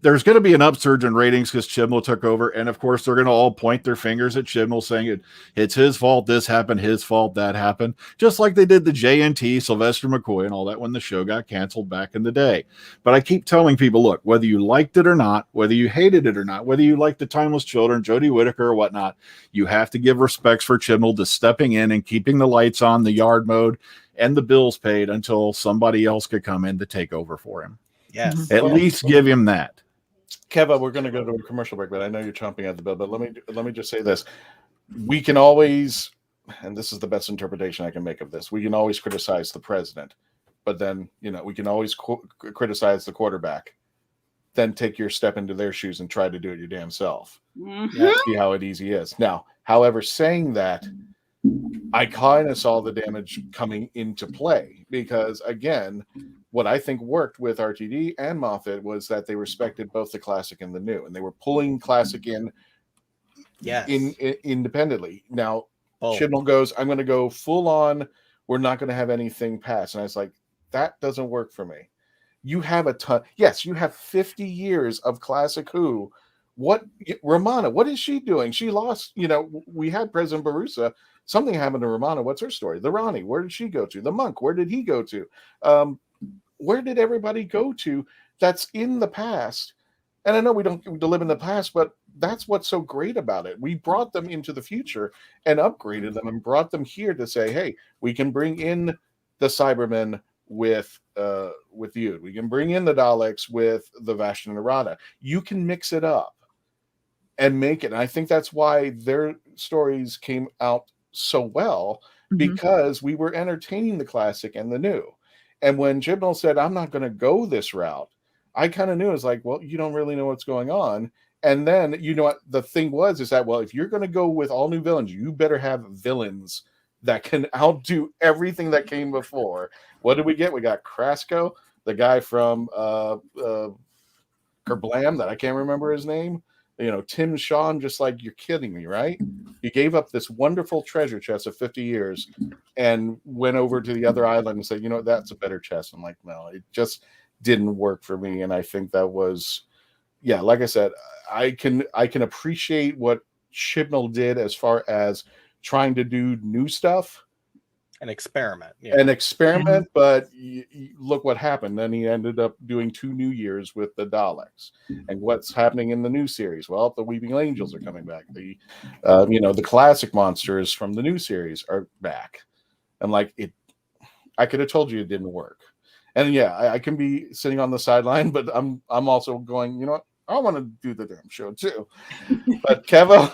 There's going to be an upsurge in ratings because Chibnall took over. And of course, they're going to all point their fingers at Chibnall saying it's his fault. This happened, his fault, that happened. Just like they did the JNT, Sylvester McCoy, and all that when the show got canceled back in the day. But I keep telling people, look, whether you liked it or not, whether you hated it or not, whether you liked the Timeless Children, Jodie Whittaker or whatnot, you have to give respects for Chibnall to stepping in and keeping the lights on, the yard mode, and the bills paid until somebody else could come in to take over for him. Yes. At least give him that. Keva, we're going to go to a commercial break, but I know you're chomping at the bit. But let me just say this: we can always, and this is the best interpretation I can make of this, we can always criticize the president, but then we can always criticize the quarterback. Then take your step into their shoes and try to do it your damn self. Mm-hmm. See how easy it is. Now, however, saying that, I kind of saw the damage coming into play because, again, what I think worked with RTD and Moffat was that they respected both the classic and the new, and they were pulling classic in independently. Now, Chibnall goes, I'm going to go full on. We're not going to have anything pass. And I was like, that doesn't work for me. You have a ton. Yes, you have 50 years of classic Who. Romana, what is she doing? She lost, we had President Barusa. Something happened to Romana. What's her story? The Ronnie, where did she go to? The Monk, where did he go to? Where did everybody go to that's in the past? And I know we don't live in the past, but that's what's so great about it. We brought them into the future and upgraded them and brought them here to say, hey, we can bring in the Cybermen with you. We can bring in the Daleks with the Vashta Nerada. You can mix it up and make it. And I think that's why their stories came out so well, because we were entertaining the classic and the new. And when Chibnall said, I'm not going to go this route, I kind of knew it was like, well, you don't really know what's going on. And then, what the thing is that, well, if you're going to go with all new villains, you better have villains that can outdo everything that came before. What did we get? We got Krasko, the guy from Kerblam that I can't remember his name. Tim Shaw. Just like, you're kidding me, right? You gave up this wonderful treasure chest of 50 years and went over to the other island and said, that's a better chest. I'm like, no, it just didn't work for me. And I think that was, like I said, I can appreciate what Chibnall did as far as trying to do new stuff. An experiment. But look what happened. Then he ended up doing 2 New Years with the Daleks. And what's happening in the new series? Well, the Weeping Angels are coming back. The the classic monsters from the new series are back. And I could have told you it didn't work. And I can be sitting on the sideline, but I'm also going, I want to do the damn show too. But Kevo,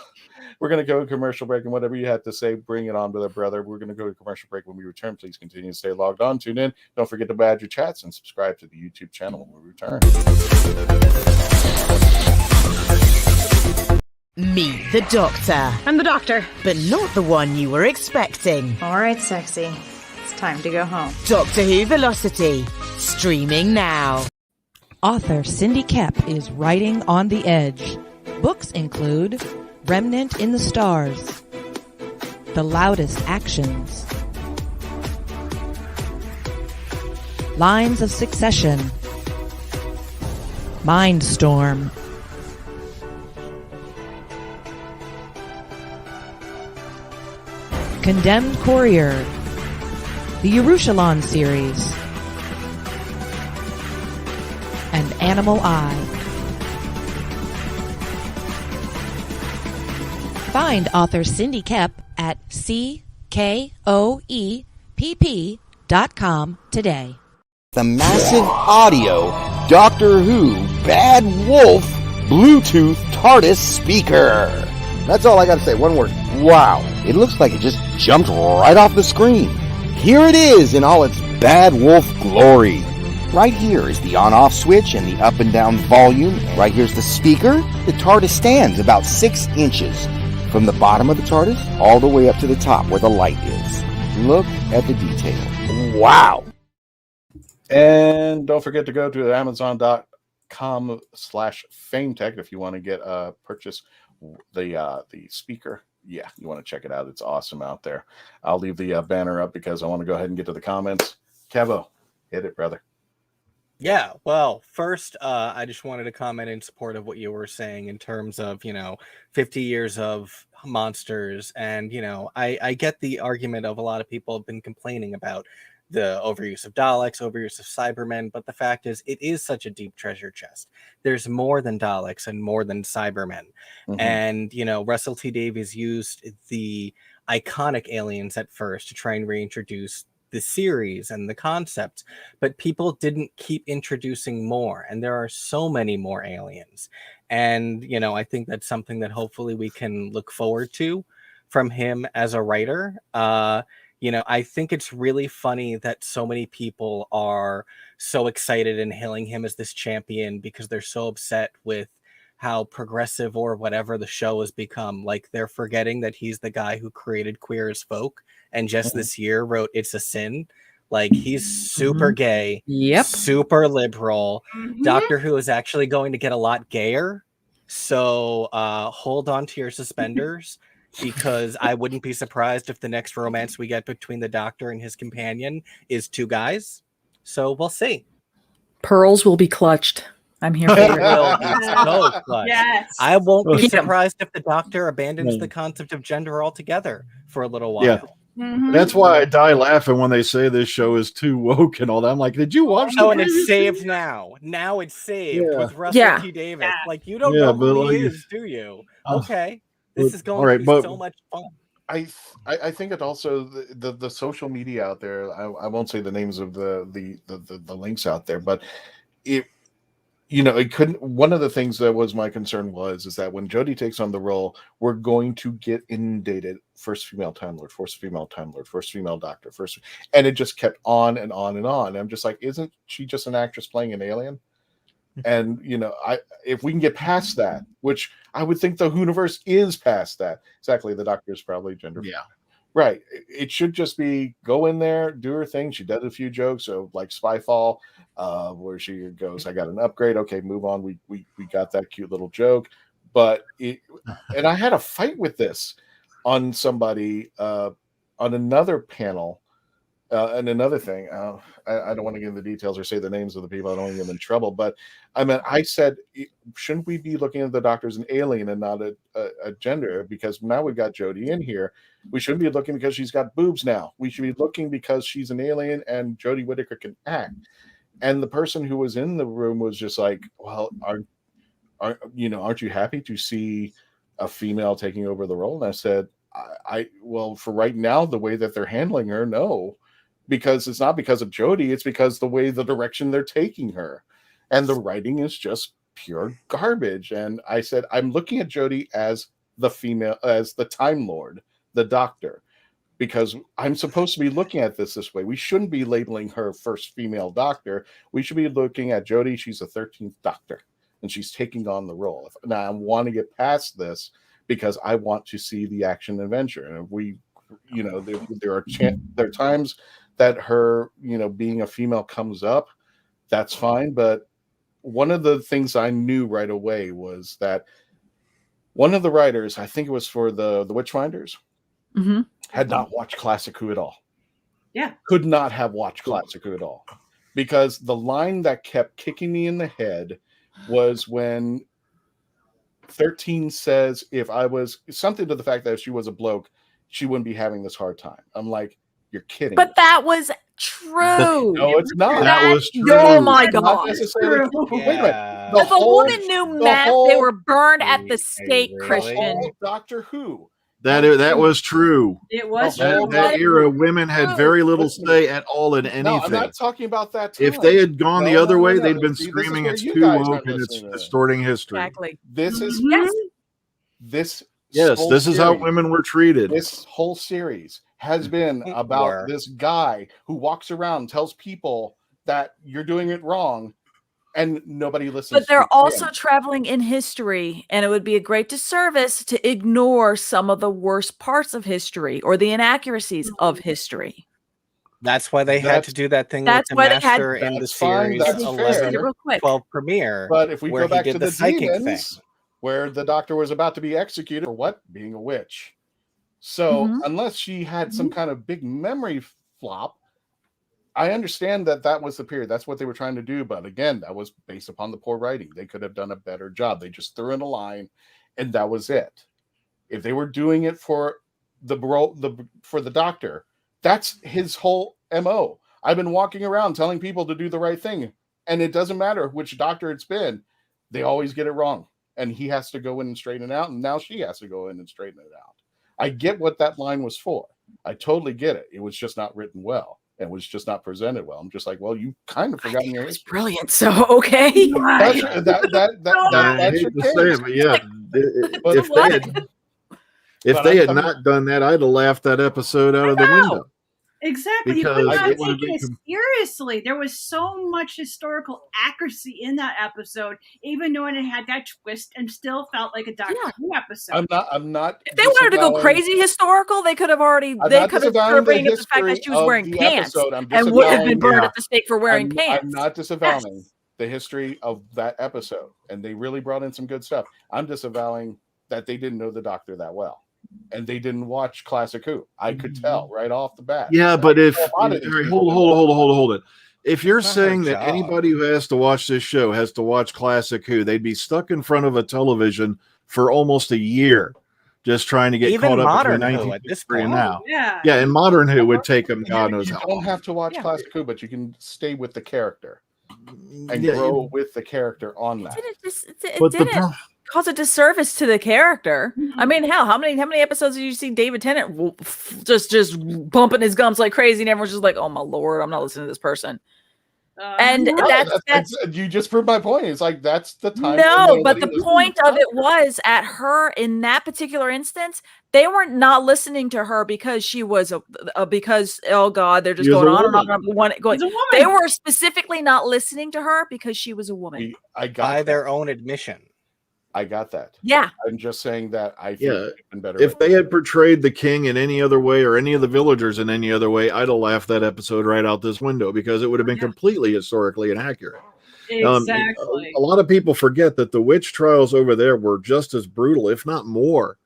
we're going to go to commercial break, and whatever you have to say, bring it on to the brother. We're going to go to commercial break. When we return, please continue to stay logged on, tune in. Don't forget to badge your chats and subscribe to the YouTube channel when we return. Meet the Doctor. I'm the Doctor. But not the one you were expecting. All right, sexy. It's time to go home. Doctor Who Velocity. Streaming now. Author Cindy Koepp is writing on the edge. Books include Remnant in the Stars, The Loudest Actions, Lines of Succession, Mindstorm, Condemned Courier, the Yerushalayim series, and Animal Eye. Find author Cindy Koepp at CKOEPP.com today. The massive audio Doctor Who Bad Wolf Bluetooth TARDIS speaker. That's all I got to say. One word. Wow. It looks like it just jumped right off the screen. Here it is in all its Bad Wolf glory. Right here is the on-off switch and the up and down volume. Right here's the speaker. The TARDIS stands about 6 inches from the bottom of the TARDIS all the way up to the top where the light is. Look at the detail. Wow. And don't forget to go to Amazon.com/FameTek if you want to get purchase the speaker. You want to check it out. It's awesome out there. I'll leave the banner up because I want to go ahead and get to the comments. Kevo, hit it, brother. Yeah, well, first, I just wanted to comment in support of what you were saying in terms of, 50 years of monsters. And, I get the argument of a lot of people have been complaining about the overuse of Daleks, overuse of Cybermen, but the fact is, it is such a deep treasure chest. There's more than Daleks and more than Cybermen. And, Russell T Davies used the iconic aliens at first to try and reintroduce the series and the concept, but people didn't keep introducing more, and there are so many more aliens. And I think that's something that hopefully we can look forward to from him as a writer. I think it's really funny that so many people are so excited and hailing him as this champion because they're so upset with how progressive or whatever the show has become. Like, they're forgetting that he's the guy who created Queer as Folk and just this year wrote It's a Sin. Like, he's super gay, super liberal. Doctor Who is actually going to get a lot gayer. So hold on to your suspenders, because I wouldn't be surprised if the next romance we get between the Doctor and his companion is two guys. So we'll see. Pearls will be clutched. I'm here for They it. will be so clutch. Yes. I won't be surprised if the Doctor abandons the concept of gender altogether for a little while. Yeah. That's why I die laughing when they say this show is too woke and all that. I'm like, did you watch Oh, and it's saved now. Now it's saved with Russell T Davies. Like, you don't know who he is, do you? Okay. This is going to be so much fun. I think it also the social media out there. I won't say the names of the links out there, but it couldn't. One of the things that was my concern is that when Jodie takes on the role, we're going to get inundated. First female Time Lord, first female Time Lord, first female Doctor, and it just kept on and on and on. I'm just like, isn't she just an actress playing an alien? And if we can get past that, which I would think the WHOniverse is past that. Exactly, the Doctor is probably gender. Yeah, right. It should just be go in there, do her thing. She does a few jokes, so like Spyfall, where she goes, "I got an upgrade." Okay, move on. We got that cute little joke, but and I had a fight with this on somebody on another panel. And another thing, I don't want to get into the details or say the names of the people. I don't want to get them in trouble. But I said, shouldn't we be looking at the Doctor as an alien and not a gender? Because now we've got Jodie in here. We shouldn't be looking because she's got boobs now. We should be looking because she's an alien and Jodie Whittaker can act. And the person who was in the room was just like, well, aren't you happy to see a female taking over the role? And I said, well, for right now, the way that they're handling her, no. Because it's not because of Jodie, it's because the way the direction they're taking her. And the writing is just pure garbage. And I said, I'm looking at Jodie as the Time Lord, the Doctor, because I'm supposed to be looking at this way. We shouldn't be labeling her first female Doctor. We should be looking at Jodie. She's the 13th Doctor, and she's taking on the role. Now, I want to get past this because I want to see the action adventure. And if we, there are times that her, being a female comes up, that's fine. But one of the things I knew right away was that one of the writers, I think it was for the Witchfinders, had not watched Classic Who at all. Yeah. Could not have watched Classic Who at all. Because the line that kept kicking me in the head was when 13 says, if I was something to the fact that if she was a bloke, she wouldn't be having this hard time. I'm like, you're kidding. But that was true. No, it's not. That was true. Oh my God. Wait a minute. If a woman knew math, they were burned at the stake, Christian. Doctor Who. That was true. It was that era. Women had very little say at all in anything. No, I'm not talking about that time. If they had gone the other way, they'd been screaming, "It's too woke and it's distorting history." Exactly. This is this. Yes, this is how women were treated. This whole series has been about this guy who walks around and tells people that you're doing it wrong, and nobody listens. But they're also traveling in history, and it would be a great disservice to ignore some of the worst parts of history or the inaccuracies of history. That's why they had to do that thing with the Master in the series 11-12 premiere. But if we go back to the psychic demons, thing, where the Doctor was about to be executed for what? Being a witch. So unless she had some kind of big memory flop, I understand that was the period. That's what they were trying to do. But again, that was based upon the poor writing. They could have done a better job. They just threw in a line, and that was it. If they were doing it for the Doctor, that's his whole MO. I've been walking around telling people to do the right thing, and it doesn't matter which Doctor it's been. They always get it wrong, and he has to go in and straighten it out, and now she has to go in and straighten it out. I get what that line was for. I totally get it. It was just not written well. It was just not presented well. I'm just like, well, you kind of forgotten your history. Brilliant. So okay. That's your case. But yeah, if they had not done that, I'd have laughed that episode out of the window. Exactly. You could not take it seriously. There was so much historical accuracy in that episode, even though it had that twist and still felt like a Doctor Who episode. I'm not. If they wanted to go crazy historical, they could have already. They could have started bringing up the fact that she was wearing pants and would have been burned at the stake for wearing pants. I'm not disavowing the history of that episode, and they really brought in some good stuff. I'm disavowing that they didn't know the Doctor that well. And they didn't watch Classic Who. I could tell right off the bat. Yeah, but if hold it. If you're saying that anybody who has to watch this show has to watch Classic Who, they'd be stuck in front of a television for almost a year, just trying to get caught up in 1953 and now. Yeah, and modern Who would take them. God knows how. You don't have to watch Classic Who, but you can stay with the character and grow with the character on that. It didn't cause a disservice to the character. I mean, hell, how many episodes did you see David Tennant just bumping his gums like crazy, and everyone's just like, "Oh my lord, I'm not listening to this person." And that's you just proved my point. It's like that's the time. No, but the point of it was at her in that particular instance, they weren't not listening to her because she was because oh god, they're just going on and on and on. They were specifically not listening to her because she was a woman. By their own admission. I got that. Yeah. I'm just saying that I think it's been better. If they had portrayed the king in any other way or any of the villagers in any other way, I'd have laughed that episode right out this window because it would have been completely historically inaccurate. Exactly. A lot of people forget that the witch trials over there were just as brutal, if not more,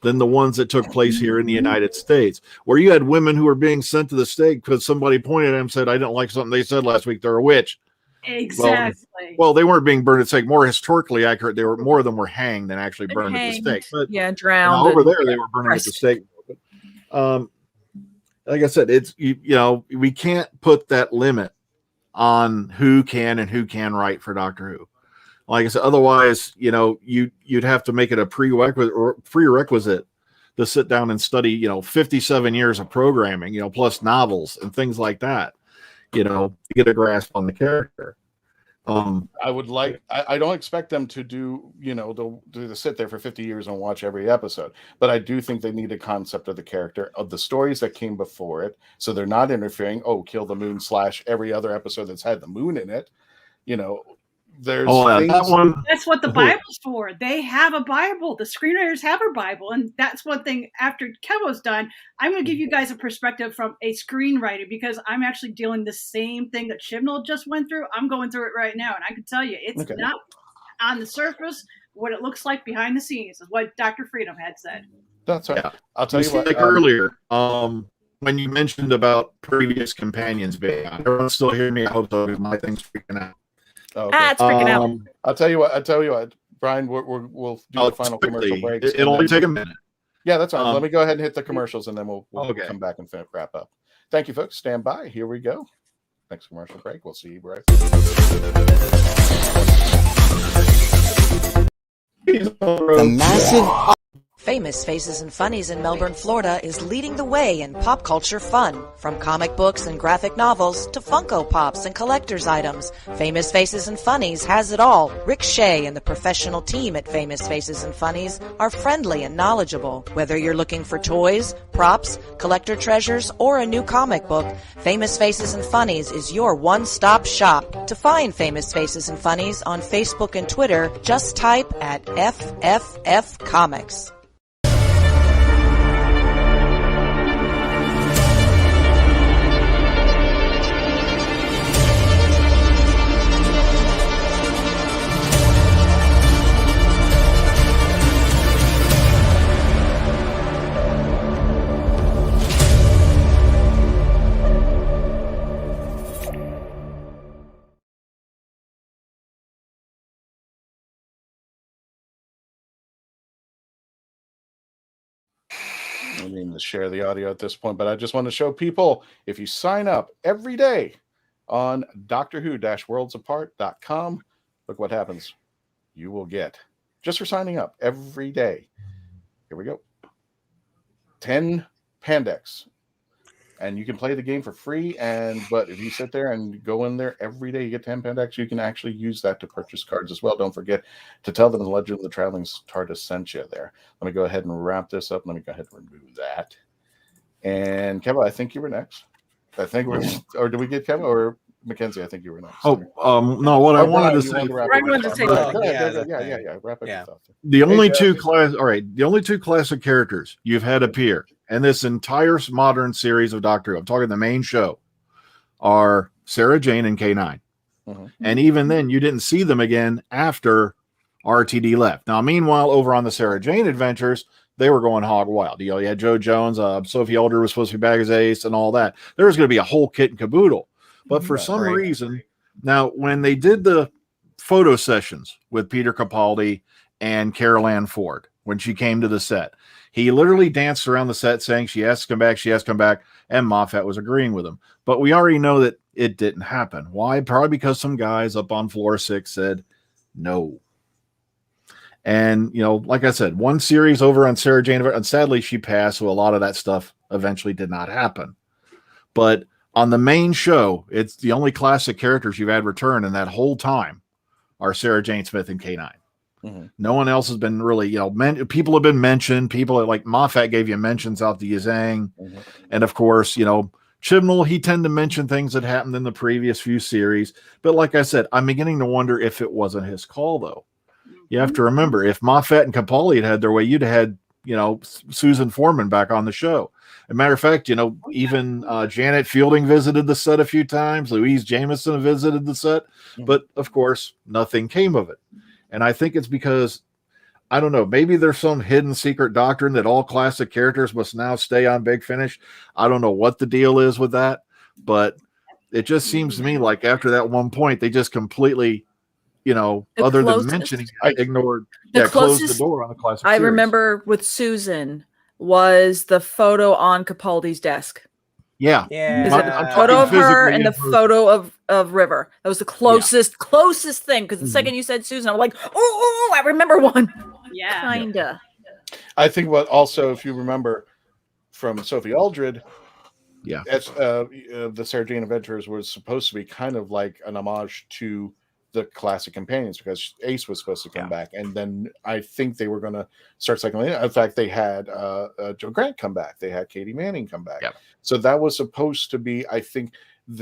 than the ones that took place here in the United States, where you had women who were being sent to the stake because somebody pointed at them and said, I didn't like something they said last week. They're a witch. Exactly. Well, they weren't being burned at the stake. More historically accurate, they were more of them were hanged than actually burned at the stake. But drowned. Over there, they were burning at the stake. But, like I said, it's we can't put that limit on who can and who can write for Doctor Who. Like I said, otherwise, you'd have to make it a prerequisite to sit down and study, 57 years of programming, plus novels and things like that. To get a grasp on the character. I would like. I don't expect them to do. To sit there for 50 years and watch every episode. But I do think they need a concept of the character, of the stories that came before it, so they're not interfering. Oh, kill the moon / every other episode that's had the moon in it. There's that one. That's what the Bible's for. They have a Bible. The screenwriters have a Bible, and that's one thing. After Kevo's done, I'm going to give you guys a perspective from a screenwriter because I'm actually dealing the same thing that Chibnall just went through. I'm going through it right now, and I can tell you, it's not on the surface what it looks like behind the scenes. Is what Dr. Freedom had said. That's right. I'll tell you what. Like earlier, when you mentioned about previous companions being on, everyone's still hearing me. I hope so because my thing's freaking out. Oh, okay. It's freaking out. I'll tell you what, Brian. We'll do the final commercial break. It'll only take a minute. Yeah, that's fine. Let me go ahead and hit the commercials, and then we'll come back and wrap up. Thank you, folks. Stand by. Here we go. Next commercial break. We'll see you right. The massive. Famous Faces and Funnies in Melbourne, Florida is leading the way in pop culture fun. From comic books and graphic novels to Funko Pops and collector's items, Famous Faces and Funnies has it all. Rick Shea and the professional team at Famous Faces and Funnies are friendly and knowledgeable. Whether you're looking for toys, props, collector treasures, or a new comic book, Famous Faces and Funnies is your one-stop shop. To find Famous Faces and Funnies on Facebook and Twitter, just type at FFF Comics. I mean to share the audio at this point, but I just want to show people, if you sign up every day on Doctor Who-worldsapart.com, look what happens. You will get, just for signing up every day, here we go, 10 Pandex. And you can play the game for free. But if you sit there and go in there every day, you get 10 Pandex. You can actually use that to purchase cards as well. Don't forget to tell them the Legend of the Traveling TARDIS sent you there. Let me go ahead and wrap this up. Let me go ahead and remove that. And Kevin, I think you were next. Or did we get Kevin or Mackenzie? I think you were next. No. What I wanted to say. Wrap it up. The only two classic characters you've had appear in this entire modern series of Doctor Who, I'm talking the main show, are Sarah Jane and K9. Mm-hmm. And even then, you didn't see them again after RTD left. Now, meanwhile, over on the Sarah Jane adventures, they were going hog wild. You had Joe Jones, Sophie Elder was supposed to be back as Ace, and all that. There was going to be a whole kit and caboodle. But for some reason, now when they did the photo sessions with Peter Capaldi and Carol Ann Ford, when she came to the set, he literally danced around the set saying she has to come back, and Moffat was agreeing with him. But we already know that it didn't happen. Why? Probably because some guys up on floor 6 said no. And, like I said, one series over on Sarah Jane, and sadly she passed, so a lot of that stuff eventually did not happen. But on the main show, it's the only classic characters you've had return in that whole time are Sarah Jane Smith and K9. Mm-hmm. No one else has been really, people have been mentioned. People like Moffat gave you mentions out the Yazang. Mm-hmm. And of course, Chibnall, he tended to mention things that happened in the previous few series. But like I said, I'm beginning to wonder if it wasn't his call, though. You have to remember, if Moffat and Capaldi had their way, you'd have had, Susan Foreman back on the show. As a matter of fact, even Janet Fielding visited the set a few times. Louise Jameson visited the set. But, of course, nothing came of it. And I think it's because, I don't know, maybe there's some hidden secret doctrine that all classic characters must now stay on Big Finish. I don't know what the deal is with that, but it just seems to me like after that one point, they just completely, other than mentioning it, ignored, closed the door on the classic series. I remember with Susan was the photo on Capaldi's desk. Yeah. I'm photo of her and the photo of River. That was the closest thing. Because the second you said Susan, I'm like, oh, I remember one. Yeah. Kinda. I think if you remember from Sophie Aldred, the Sarah Jane Adventures was supposed to be kind of like an homage to the classic companions because Ace was supposed to come back, and then I think they were going to start cycling in. In fact, they had Joe Grant come back, they had Katie Manning come back, so that was supposed to be, I think,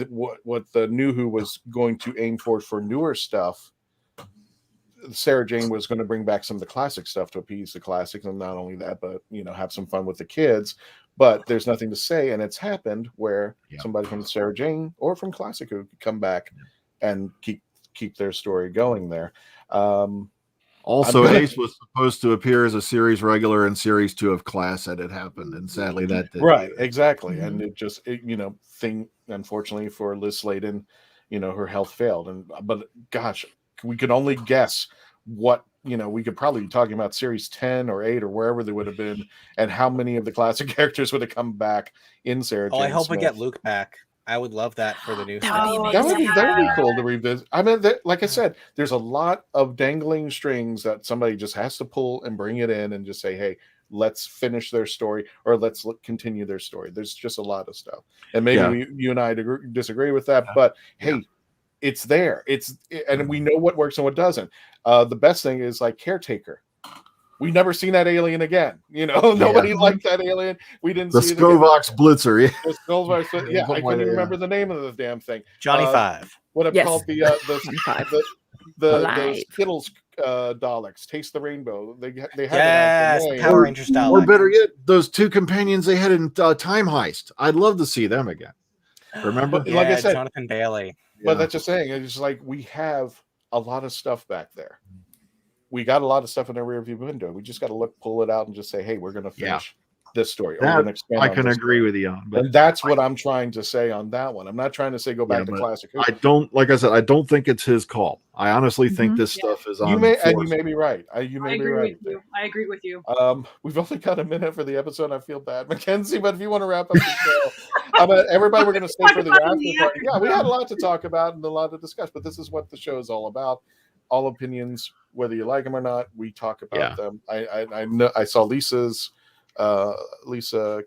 what the New Who was going to aim for newer stuff. Sarah Jane was going to bring back some of the classic stuff to appease the classics, and not only that, but have some fun with the kids. But there's nothing to say, and it's happened where somebody from Sarah Jane or from Classic Who could come back and keep their story going there. Also, Ace was supposed to appear as a series regular in series 2 of Class that had happened, and sadly that didn't. Right, exactly. Mm-hmm. And unfortunately for Liz Sladen, her health failed. But gosh, we could only guess what, we could probably be talking about series 10 or 8 or wherever they would have been, and how many of the classic characters would have come back in Sarah Jane I hope Smith. we get Luke back. I would love that for the new that would be cool to revisit. I mean, like I said, there's a lot of dangling strings that somebody just has to pull and bring it in and just say, hey, let's finish their story or let's continue their story. There's just a lot of stuff. And maybe you and I disagree with that, but hey, it's there. And we know what works and what doesn't. The best thing is like Caretaker. We've never seen that alien again. Nobody liked that alien. We didn't see the Skovax Blitzer. The Skovax, I can't even remember the name of the damn thing. Johnny Five. What it called the Skittles Daleks. Taste the Rainbow. They had Power Rangers Daleks. Or better yet, those two companions they had in Time Heist. I'd love to see them again. Remember? Like I said, Jonathan Bailey. But that's just saying. It's like we have a lot of stuff back there. We got a lot of stuff in our rear view window. We just got to pull it out and just say, hey, we're going to finish this story. That I can agree with you on. But and that's what I'm trying to say on that one. I'm not trying to say go back to classic Who. I don't, like I said, I don't think it's his call. I honestly think this stuff is on. You may be right. You may be right. I agree with you. We've only got a minute for the episode. I feel bad, Mackenzie, but if you want to wrap up the show, everybody, we're going to stay for the after party. Yeah, we had a lot to talk about and a lot to discuss, but this is what the show is all about. All opinions, whether you like them or not, we talk about them. I know I saw Lisa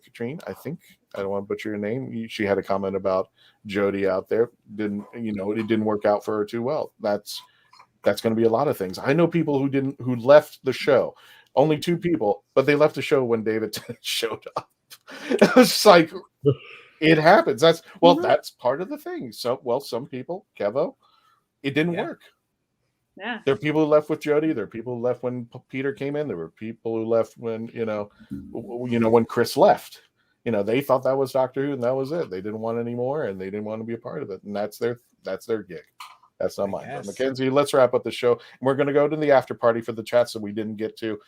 Katrine, I think. I don't want to butcher your name. She had a comment about Jodie out there. It didn't work out for her too well. That's going to be a lot of things. I know people who left the show. Only 2 people, but they left the show when David showed up. It was just like, it happens. That's part of the thing. So, some people, Kevo, it didn't work. Yeah. There are people who left with Jodie. There are people who left when Peter came in. There were people who left when when Chris left. They thought that was Doctor Who and that was it. They didn't want any more and they didn't want to be a part of it. And that's their gig. That's not mine. But Mackenzie, let's wrap up the show. And we're going to go to the after party for the chats that we didn't get to.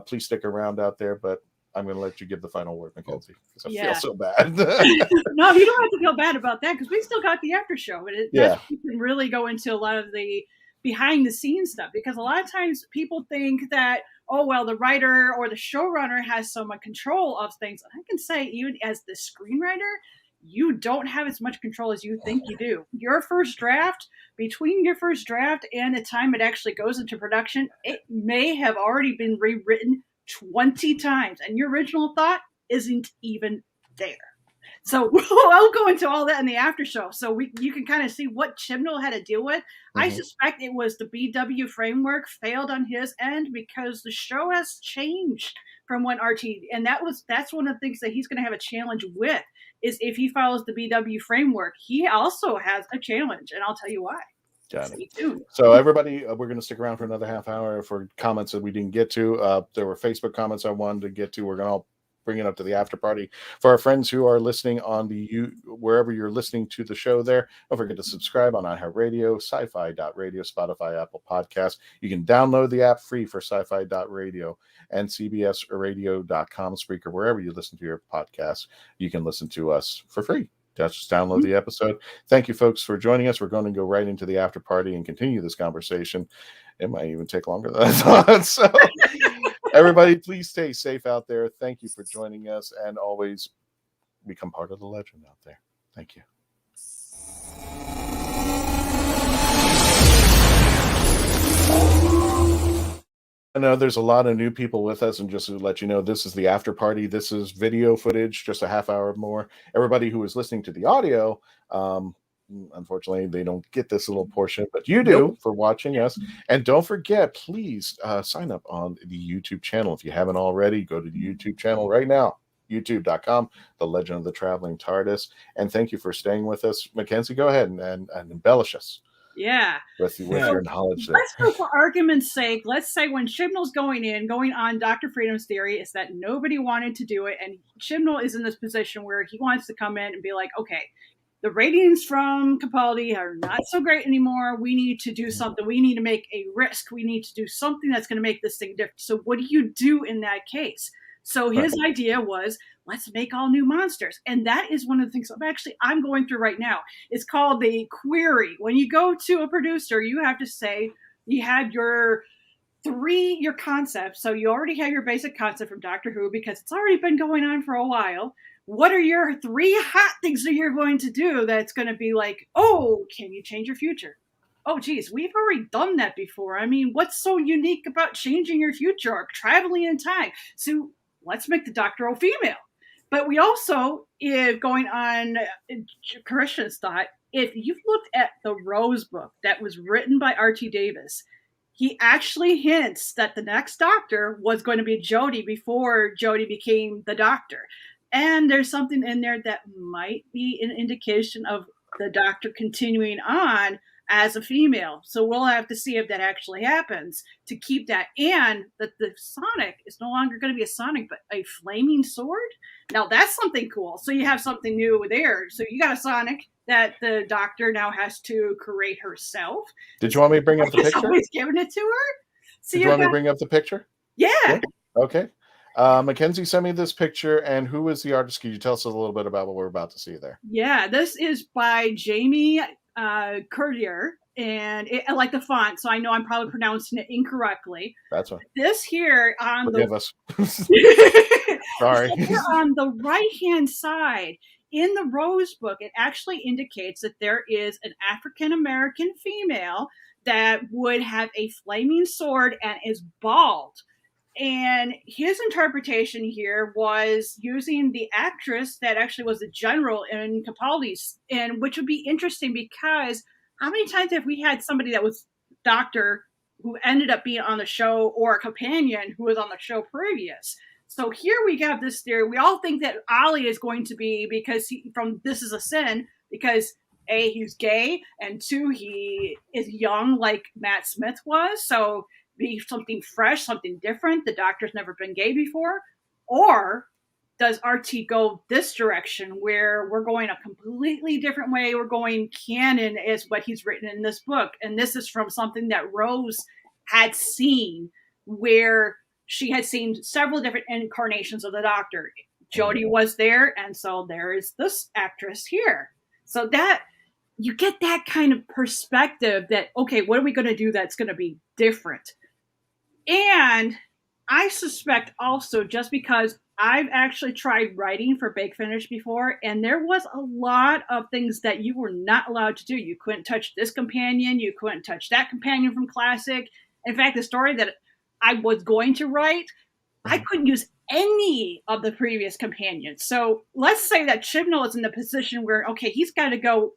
Please stick around out there, but I'm going to let you give the final word, Mackenzie, because I feel so bad. No, you don't have to feel bad about that because we still got the after show. And we can really go into a lot of the behind the scenes stuff, because a lot of times people think that, the writer or the showrunner has so much control of things. I can say, even as the screenwriter, you don't have as much control as you think you do. Your first draft, between your first draft and the time it actually goes into production, it may have already been rewritten 20 times, and your original thought isn't even there. So I'll go into all that in the after show. So you can kind of see what Chibnall had to deal with. Mm-hmm. I suspect it was the BW framework failed on his end because the show has changed from when RT, and that's one of the things that he's going to have a challenge with, is if he follows the BW framework, he also has a challenge, and I'll tell you why. Got it. So everybody, we're going to stick around for another half hour for comments that we didn't get to. There were Facebook comments I wanted to get to. We're going to bring it up to the after party. For our friends who are listening on wherever you're listening to the show there, don't forget to subscribe on iHeartRadio, sci-fi.radio, Spotify, Apple Podcasts. You can download the app free for sci-fi.radio and cbsradio.com, Spreaker, wherever you listen to your podcasts. You can listen to us for free. Just download the episode. Thank you, folks, for joining us. We're going to go right into the after party and continue this conversation. It might even take longer than I thought. So everybody, please stay safe out there. Thank you for joining us, and always become part of the legend out there. Thank you. I know there's a lot of new people with us, and just to let you know, this is the after party. This is video footage, just a half hour more. Everybody who is listening to the audio, unfortunately, they don't get this little portion, but you do for watching us. And don't forget, please sign up on the YouTube channel. If you haven't already, go to the YouTube channel right now, youtube.com, The Legend of the Traveling TARDIS. And thank you for staying with us. Mackenzie, go ahead and embellish us. Yeah. With your knowledge there. Let's go, for argument's sake, let's say when Chibnall's going on Dr. Freedom's theory is that nobody wanted to do it, and Chibnall is in this position where he wants to come in and be like, okay, the ratings from Capaldi are not so great anymore. We need to do something. We need to make a risk. We need to do something that's going to make this thing different. So what do you do in that case? So his idea was, let's make all new monsters. And that is one of the things I'm going through right now. It's called the query. When you go to a producer, you have to say you had your concepts. So you already have your basic concept from Doctor Who because it's already been going on for a while. What are your 3 hot things that you're going to do that's going to be like, oh, can you change your future? Oh, geez, we've already done that before. I mean, what's so unique about changing your future or traveling in time? So let's make the Doctor O female. But we also, if going on Christian's thought, if you've looked at the Rose book that was written by R.T. Davies, he actually hints that the next Doctor was going to be Jodie before Jodie became the Doctor. And there's something in there that might be an indication of the Doctor continuing on as a female. So we'll have to see if that actually happens to keep that. And that the Sonic is no longer going to be a Sonic, but a flaming sword. Now that's something cool. So you have something new there. So you got a Sonic that the Doctor now has to create herself. Did you want me to bring up the picture? Always giving it to her. So Did you want me to bring up the picture? Yeah. Okay. Mackenzie sent me this picture, and who is the artist? Can you tell us a little bit about what we're about to see there? Yeah, this is by Jamie Courtier, and I like the font, so I know I'm probably pronouncing it incorrectly. That's right. This here on Forgive us. Sorry. So here on the right-hand side, in the Rose book, it actually indicates that there is an African-American female that would have a flaming sword and is bald. And his interpretation here was using the actress that actually was the general in Capaldi's, and which would be interesting because how many times have we had somebody that was doctor who ended up being on the show, or a companion who was on the show previous? So here we have this theory. We all think that Ollie is going to be, because from This Is a Sin, because A, he's gay, and 2, he is young like Matt Smith was. So be something fresh, something different. The Doctor's never been gay before. Or does RT go this direction where we're going a completely different way? We're going canon is what he's written in this book. And this is from something that Rose had seen, where she had seen several different incarnations of the Doctor. Jodie was there, and so there is this actress here. So that you get that kind of perspective that, okay, what are we going to do that's going to be different? And I suspect also, just because I've actually tried writing for Bake Finish before, and there was a lot of things that you were not allowed to do. You couldn't touch this companion. You couldn't touch that companion from Classic. In fact, the story that I was going to write, I couldn't use any of the previous companions. So let's say that Chibnall is in the position where, okay, he's got to go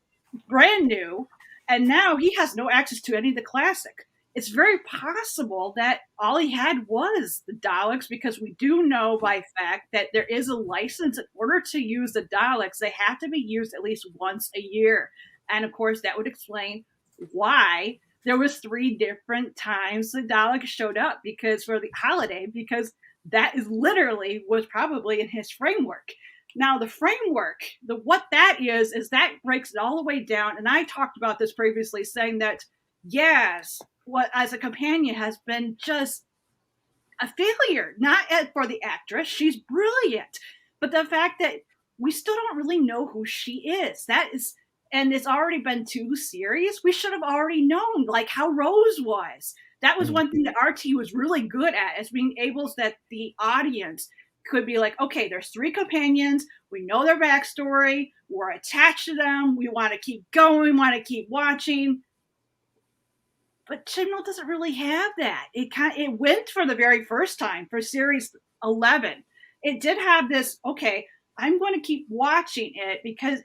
brand new, and now he has no access to any of the Classic. It's very possible that all he had was the Daleks, because we do know by fact that there is a license. In order to use the Daleks, they have to be used at least once a year. And of course, that would explain why there was 3 different times the Daleks showed up, because for the holiday, because that is literally was probably in his framework. Now, the framework, what that is that breaks it all the way down. And I talked about this previously, saying that, yes, what as a companion has been just a failure, not for the actress. She's brilliant. But the fact that we still don't really know who she is, and it's already been 2 series. We should have already known, like how Rose was. That was one thing that RT was really good at, is being able that the audience could be like, okay, there's 3 companions. We know their backstory. We're attached to them. We want to keep going. We want to keep watching. But Chibnall doesn't really have that. It went for the very first time for series 11. It did have this, okay, I'm going to keep watching it because,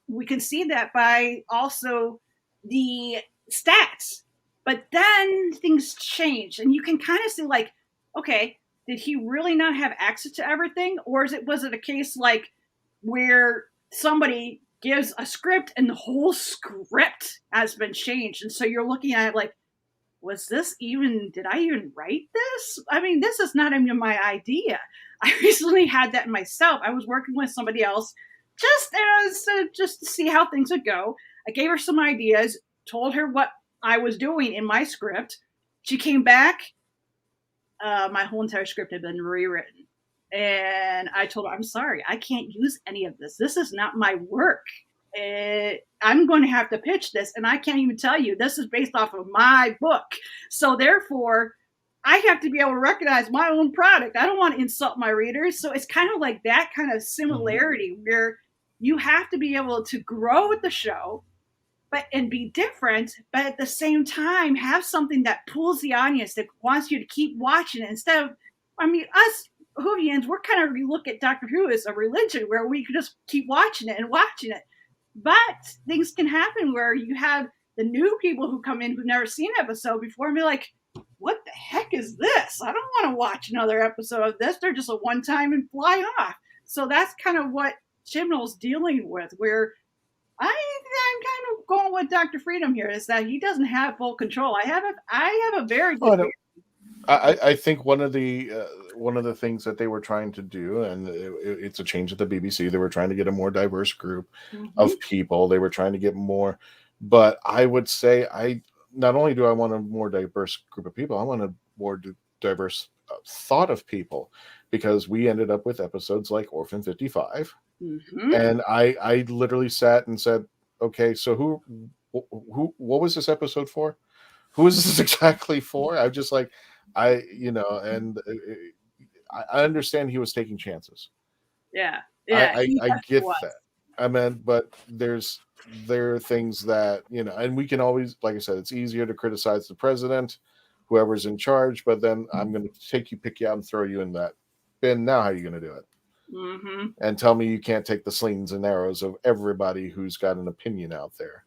we can see that by also the stats. But then things change, and you can kind of see, like, okay, did he really not have access to everything? Or was it a case like where somebody gives a script and the whole script has been changed? And so you're looking at it like, did I even write this? I mean, this is not even my idea. I recently had that myself. I was working with somebody else just to see how things would go. I gave her some ideas, told her what I was doing in my script. She came back. My whole entire script had been rewritten. And I told her, I'm sorry, I can't use any of this. This is not my work. I'm going to have to pitch this, and I can't even tell you this is based off of my book. So therefore, I have to be able to recognize my own product. I don't want to insult my readers. So it's kind of like that kind of similarity where you have to be able to grow with the show, and be different, but at the same time have something that pulls the audience, that wants you to keep watching it. Instead of, us Whovians, we're kind of, we look at Doctor Who as a religion where we could just keep watching it and watching it. But things can happen where you have the new people who come in who've never seen an episode before and be like, what the heck is this? I don't want to watch another episode of this. They're just a one-time and fly off. So that's kind of what Chibnall's dealing with, where I'm kind of going with Dr. Freedom here, is that he doesn't have full control. I have a very good I think one of the things that they were trying to do, and it's a change at the BBC, they were trying to get a more diverse group of people. They were trying to get more, but I would say not only do I want a more diverse group of people, I want a more diverse thought of people, because we ended up with episodes like Orphan 55. And I literally sat and said, okay, so what was this episode for? Who is this exactly for? I'm just like, I understand he was taking chances. Yeah. I get that. I mean, but there are things that, and we can always, like I said, it's easier to criticize the president, whoever's in charge, but then I'm going to pick you out and throw you in that bin. Now, how are you going to do it? And tell me you can't take the slings and arrows of everybody who's got an opinion out there.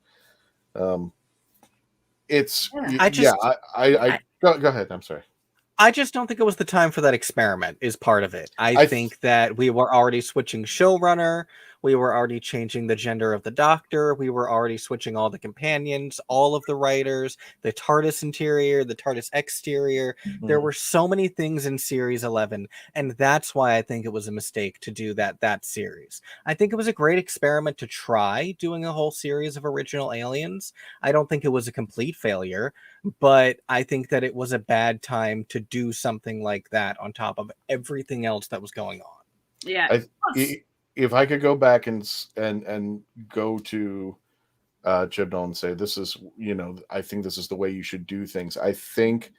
Go ahead. I'm sorry. I just don't think it was the time for that experiment is part of it. I think that we were already switching showrunner. We were already changing the gender of the Doctor. We were already switching all the companions, all of the writers, the TARDIS interior, the TARDIS exterior. There were so many things in Series 11, and that's why I think it was a mistake to do that series. I think it was a great experiment to try doing a whole series of original aliens. I don't think it was a complete failure, but I think that it was a bad time to do something like that on top of everything else that was going on. Yeah. If I could go back and go to Chibnall and say, this is, I think this is the way you should do things. I think,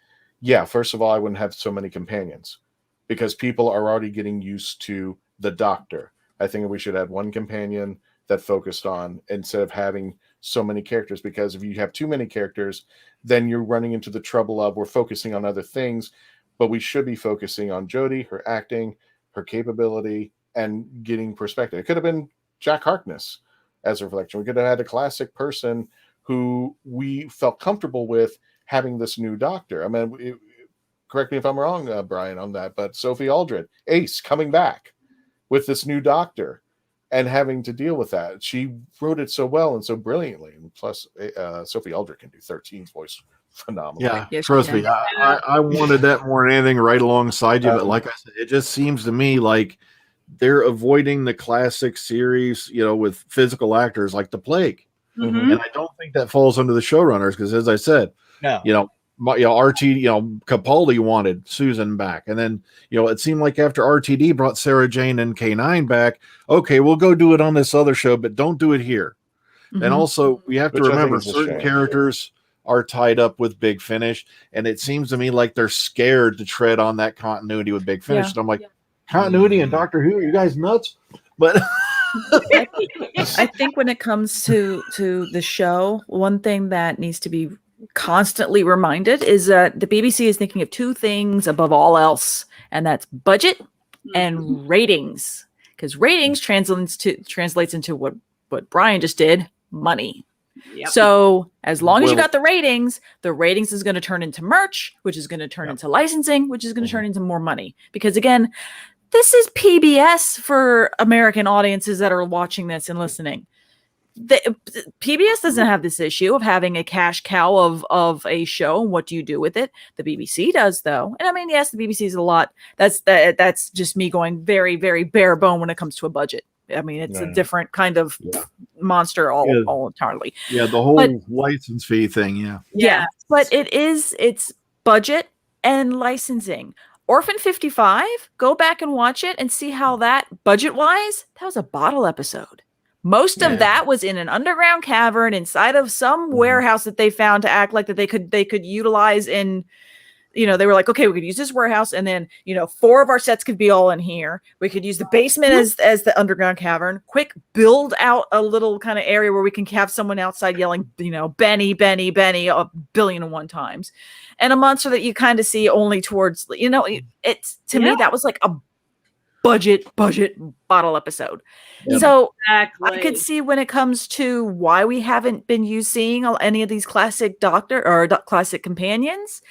first of all, I wouldn't have so many companions because people are already getting used to the Doctor. I think we should have one companion that focused on, instead of having so many characters, because if you have too many characters, then you're running into the trouble of we're focusing on other things, but we should be focusing on Jodie, her acting, her capability, and getting perspective. It could have been Jack Harkness as a reflection. We could have had a classic person who we felt comfortable with having this new Doctor. I mean, correct me if I'm wrong, Brian, on that, but Sophie Aldred, Ace, coming back with this new Doctor and having to deal with that. She wrote it so well and so brilliantly. And plus, Sophie Aldred can do 13's voice phenomenally. Yeah, trust me. I wanted that more than anything right alongside you. But like I said, it just seems to me like they're avoiding the classic series, with physical actors like the Plague. And I don't think that falls under the showrunners because, as I said, RT, Capaldi wanted Susan back. And then, it seemed like after RTD brought Sarah Jane and K9 back, okay, we'll go do it on this other show, but don't do it here. And also, we have to remember certain characters are tied up with Big Finish. And it seems to me like they're scared to tread on that continuity with Big Finish. And I'm like, continuity and Doctor Who, are you guys nuts? But I think when it comes to the show, one thing that needs to be constantly reminded is that the BBC is thinking of two things above all else, and that's budget and ratings. Because ratings translates into what Brian just did, money. Yep. So as long as you got the ratings is going to turn into merch, which is going to turn into licensing, which is going to turn into more money. Because again, this is PBS for American audiences that are watching this and listening. PBS doesn't have this issue of having a cash cow of a show. What do you do with it? The BBC does, though. And I mean, yes, the BBC is a lot. That's just me going very, very bare bone when it comes to a budget. I mean, it's a different kind of monster all entirely. Yeah, the whole license fee thing. Yeah, but it's budget and licensing. Orphan 55, go back and watch it and see how that, budget-wise, that was a bottle episode. Most of that was in an underground cavern inside of some warehouse that they found to act like that they could utilize in, they were like, okay, we could use this warehouse, and then 4 of our sets could be all in here. We could use the basement as the underground cavern. Quick, build out a little kind of area where we can have someone outside yelling, Benny, Benny, Benny, 1,000,000,001 times, and a monster that you kind of see only towards, it's to me that was like a budget bottle episode. Yep. So exactly. I could see when it comes to why we haven't been seeing any of these classic Doctor or classic companions.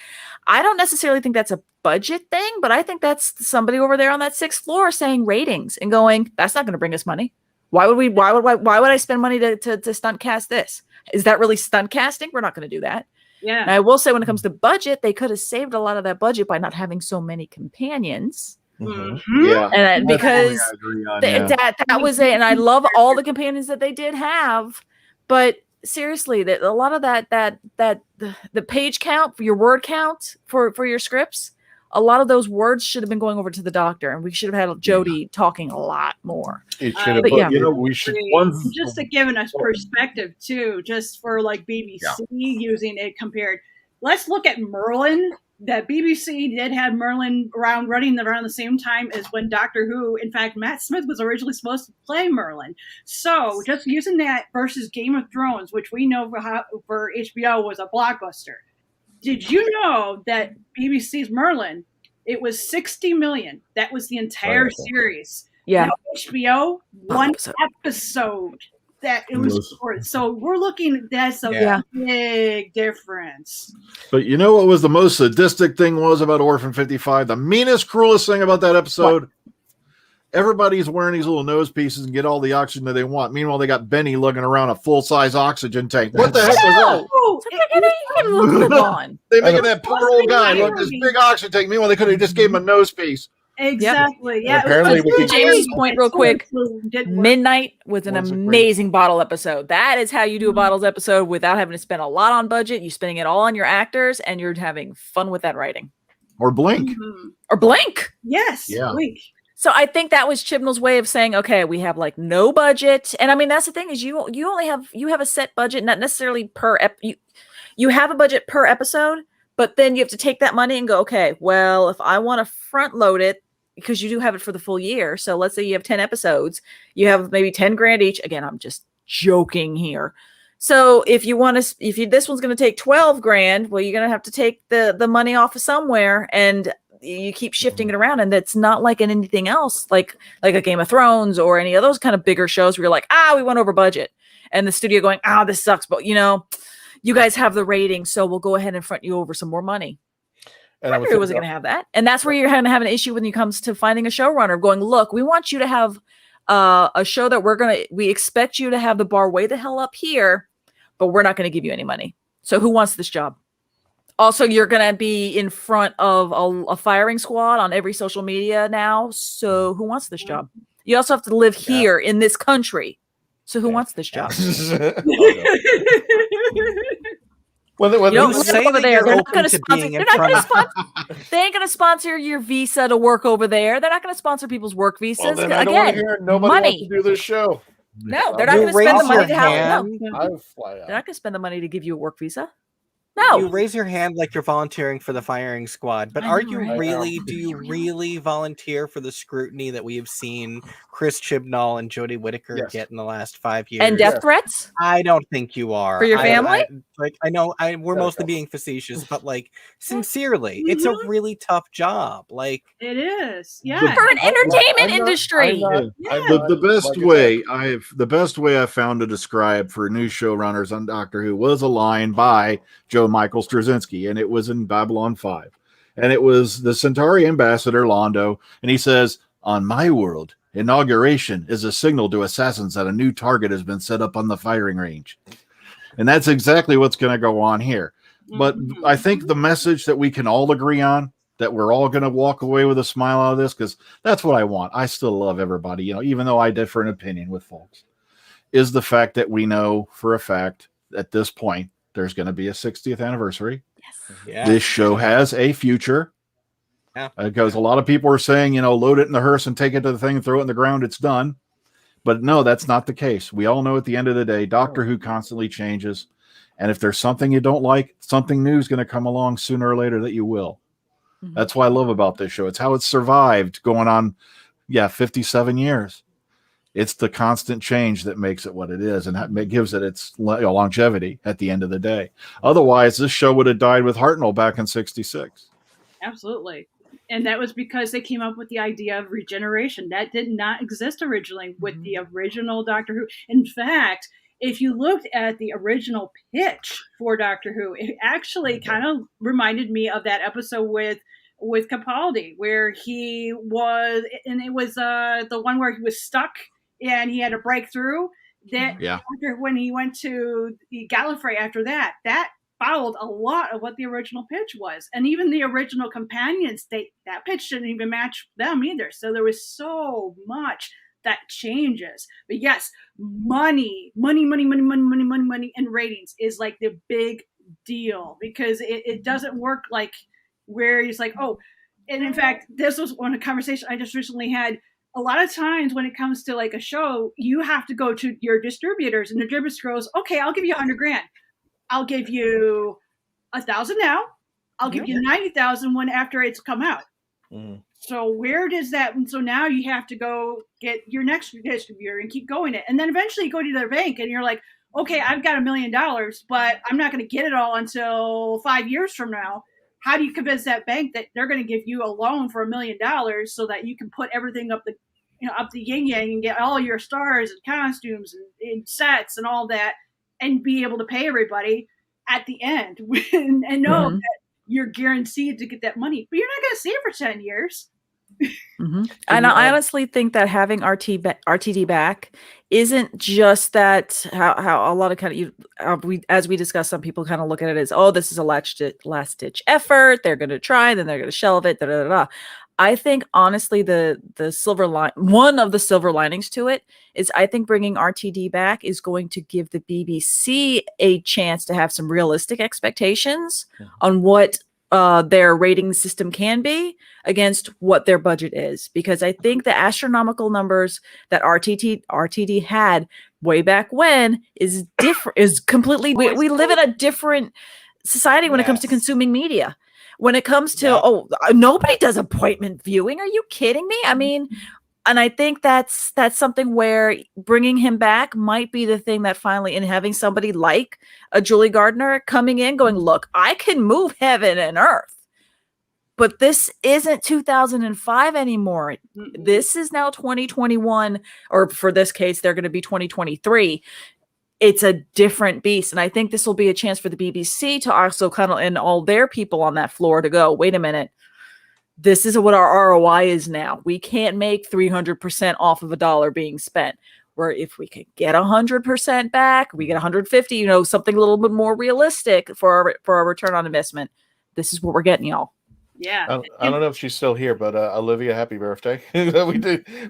I don't necessarily think that's a budget thing, but I think that's somebody over there on that 6th floor saying ratings and going, that's not going to bring us money. Why would I spend money to stunt cast this? Is that really stunt casting? We're not going to do that. Yeah. And I will say when it comes to budget, they could have saved a lot of that budget by not having so many companions. Mm-hmm. Yeah, and because that was it, and I love all the companions that they did have, but seriously, that a lot of that the page count, your word count for your scripts a lot of those words should have been going over to the doctor, and we should have had Jodie talking a lot more. It should have. But yeah, we should just to give us perspective too, just for like BBC using it compared. Let's look at Merlin. That BBC did have Merlin running around the same time as when Doctor Who. In fact, Matt Smith was originally supposed to play Merlin. So just using that versus Game of Thrones, which we know for HBO was a blockbuster. Did you know that BBC's Merlin, it was $60 million? That was the entire series. Yeah. Now, HBO, one episode that it was recorded. So we're looking, that's a big difference. But you know what was the most sadistic thing was about Orphan 55? The meanest, cruelest thing about that episode? What? Everybody's wearing these little nose pieces and get all the oxygen that they want. Meanwhile, they got Benny lugging around a full-size oxygen tank. What the heck was that? They making that poor old guy look this big oxygen tank. Meanwhile, they could have just gave him a nose piece. Exactly. Yeah. Apparently, James' point, real quick. Midnight was an amazing bottle episode. That is how you do a bottles episode without having to spend a lot on budget. You're spending it all on your actors, and you're having fun with that writing. Or Blink. Or Blink. Yes. Yeah. Blink. So I think that was Chibnall's way of saying, okay, we have like no budget. And I mean, that's the thing is you only have a set budget, not necessarily per you have a budget per episode, but then you have to take that money and go, okay, well, if I want to front load it, because you do have it for the full year. So let's say you have 10 episodes, you have maybe 10 grand each. Again, I'm just joking here. So if this one's going to take 12 grand, well, you're going to have to take the money off of somewhere, and you keep shifting it around. And that's not like in anything else, like a Game of Thrones or any of those kind of bigger shows where you're like, we went over budget, and the studio going, this sucks. But you guys have the rating, so we'll go ahead and front you over some more money. And I wasn't going to have that. And that's where you're going to have an issue when it comes to finding a showrunner going, look, we want you to have a show that we expect you to have the bar way the hell up here, but we're not going to give you any money. So who wants this job? Also, you're going to be in front of a firing squad on every social media now. So who wants this job? You also have to live here in this country. So who wants this job? They ain't going to sponsor your visa to work over there. They're not going to sponsor people's work visas. Well, then I don't want to hear nobody money. wants to do this show. No, they're not going to spend the money to have. I'll fly out. They're not going to spend the money to give you a work visa. No. You raise your hand like you're volunteering for the firing squad, but do you really volunteer for the scrutiny that we have seen Chris Chibnall and Jodie Whittaker get in the last 5 years? And death threats? I don't think you are. For your family? I know we're mostly being facetious, but sincerely, it's a really tough job. It is. Yeah. For an entertainment industry. The best way I found to describe for new showrunners on Doctor Who was a line by Joe Michael Straczynski, and it was in Babylon 5. And it was the Centauri ambassador, Londo, and he says, "On my world, inauguration is a signal to assassins that a new target has been set up on the firing range." And that's exactly what's going to go on here. But I think the message that we can all agree on, that we're all going to walk away with a smile out of this, because that's what I want. I still love everybody, even though I differ in opinion with folks, is the fact that we know for a fact at this point, there's going to be a 60th anniversary. Yes. This show has a future. Yeah. Because a lot of people are saying, load it in the hearse and take it to the thing and throw it in the ground. It's done. But no, that's not the case. We all know at the end of the day, Doctor Who constantly changes. And if there's something you don't like, something new is going to come along sooner or later that you will. Mm-hmm. That's what I love about this show. It's how it's survived going on, 57 years. It's the constant change that makes it what it is, and it gives it its longevity at the end of the day. Otherwise, this show would have died with Hartnell back in 1966. Absolutely. And that was because they came up with the idea of regeneration. That did not exist originally with the original Doctor Who. In fact, if you looked at the original pitch for Doctor Who, it actually kind of reminded me of that episode with Capaldi, where he was, and it was the one where he was stuck and he had a breakthrough. When he went to the Gallifrey after that followed a lot of what the original pitch was. And even the original companions, that pitch didn't even match them either. So there was so much that changes. But yes, money and ratings is like the big deal, because it doesn't work like where he's like, And in fact, this was one conversation I just recently had. A lot of times when it comes to like a show, you have to go to your distributors, and the distributor goes, okay, I'll give you $100,000. I'll give you 1,000 now. I'll give you 90,000 when after it's come out. Mm. So where does that? And so now you have to go get your next distributor and keep going it. And then eventually you go to the bank and you're like, okay, I've got $1 million, but I'm not going to get it all until 5 years from now. How do you convince that bank that they're going to give you a loan for $1 million so that you can put everything up the yin yang and get all your stars and costumes and sets and all that and be able to pay everybody at the end and know that you're guaranteed to get that money, but you're not going to see it for 10 years. Mm-hmm. And I honestly think that having RTD back isn't just that how a lot of as we discussed, some people kind of look at it as, oh, this is a last ditch effort. They're going to try, and then they're going to shelve it. I think honestly, one of the silver linings to it is I think bringing RTD back is going to give the BBC a chance to have some realistic expectations on what their rating system can be against what their budget is, because I think the astronomical numbers that RTD had way back when is different. Is completely we live in a different society when it comes to consuming media. When it comes to nobody does appointment viewing. Are you kidding me? I mean, and I think that's something where bringing him back might be the thing that finally, and having somebody like a Julie Gardner coming in going, look, I can move heaven and earth, but this isn't 2005 anymore. Mm-hmm. This is now 2021, or for this case, they're going to be 2023. It's a different beast. And I think this will be a chance for the BBC to also kind of, and all their people on that floor to go, wait a minute, this is what our ROI is now. We can't make 300% off of $1 being spent. Where if we could get 100% back, we get 150, something a little bit more realistic for our return on investment. This is what we're getting, y'all. Yeah. I don't know if she's still here, but Olivia, happy birthday.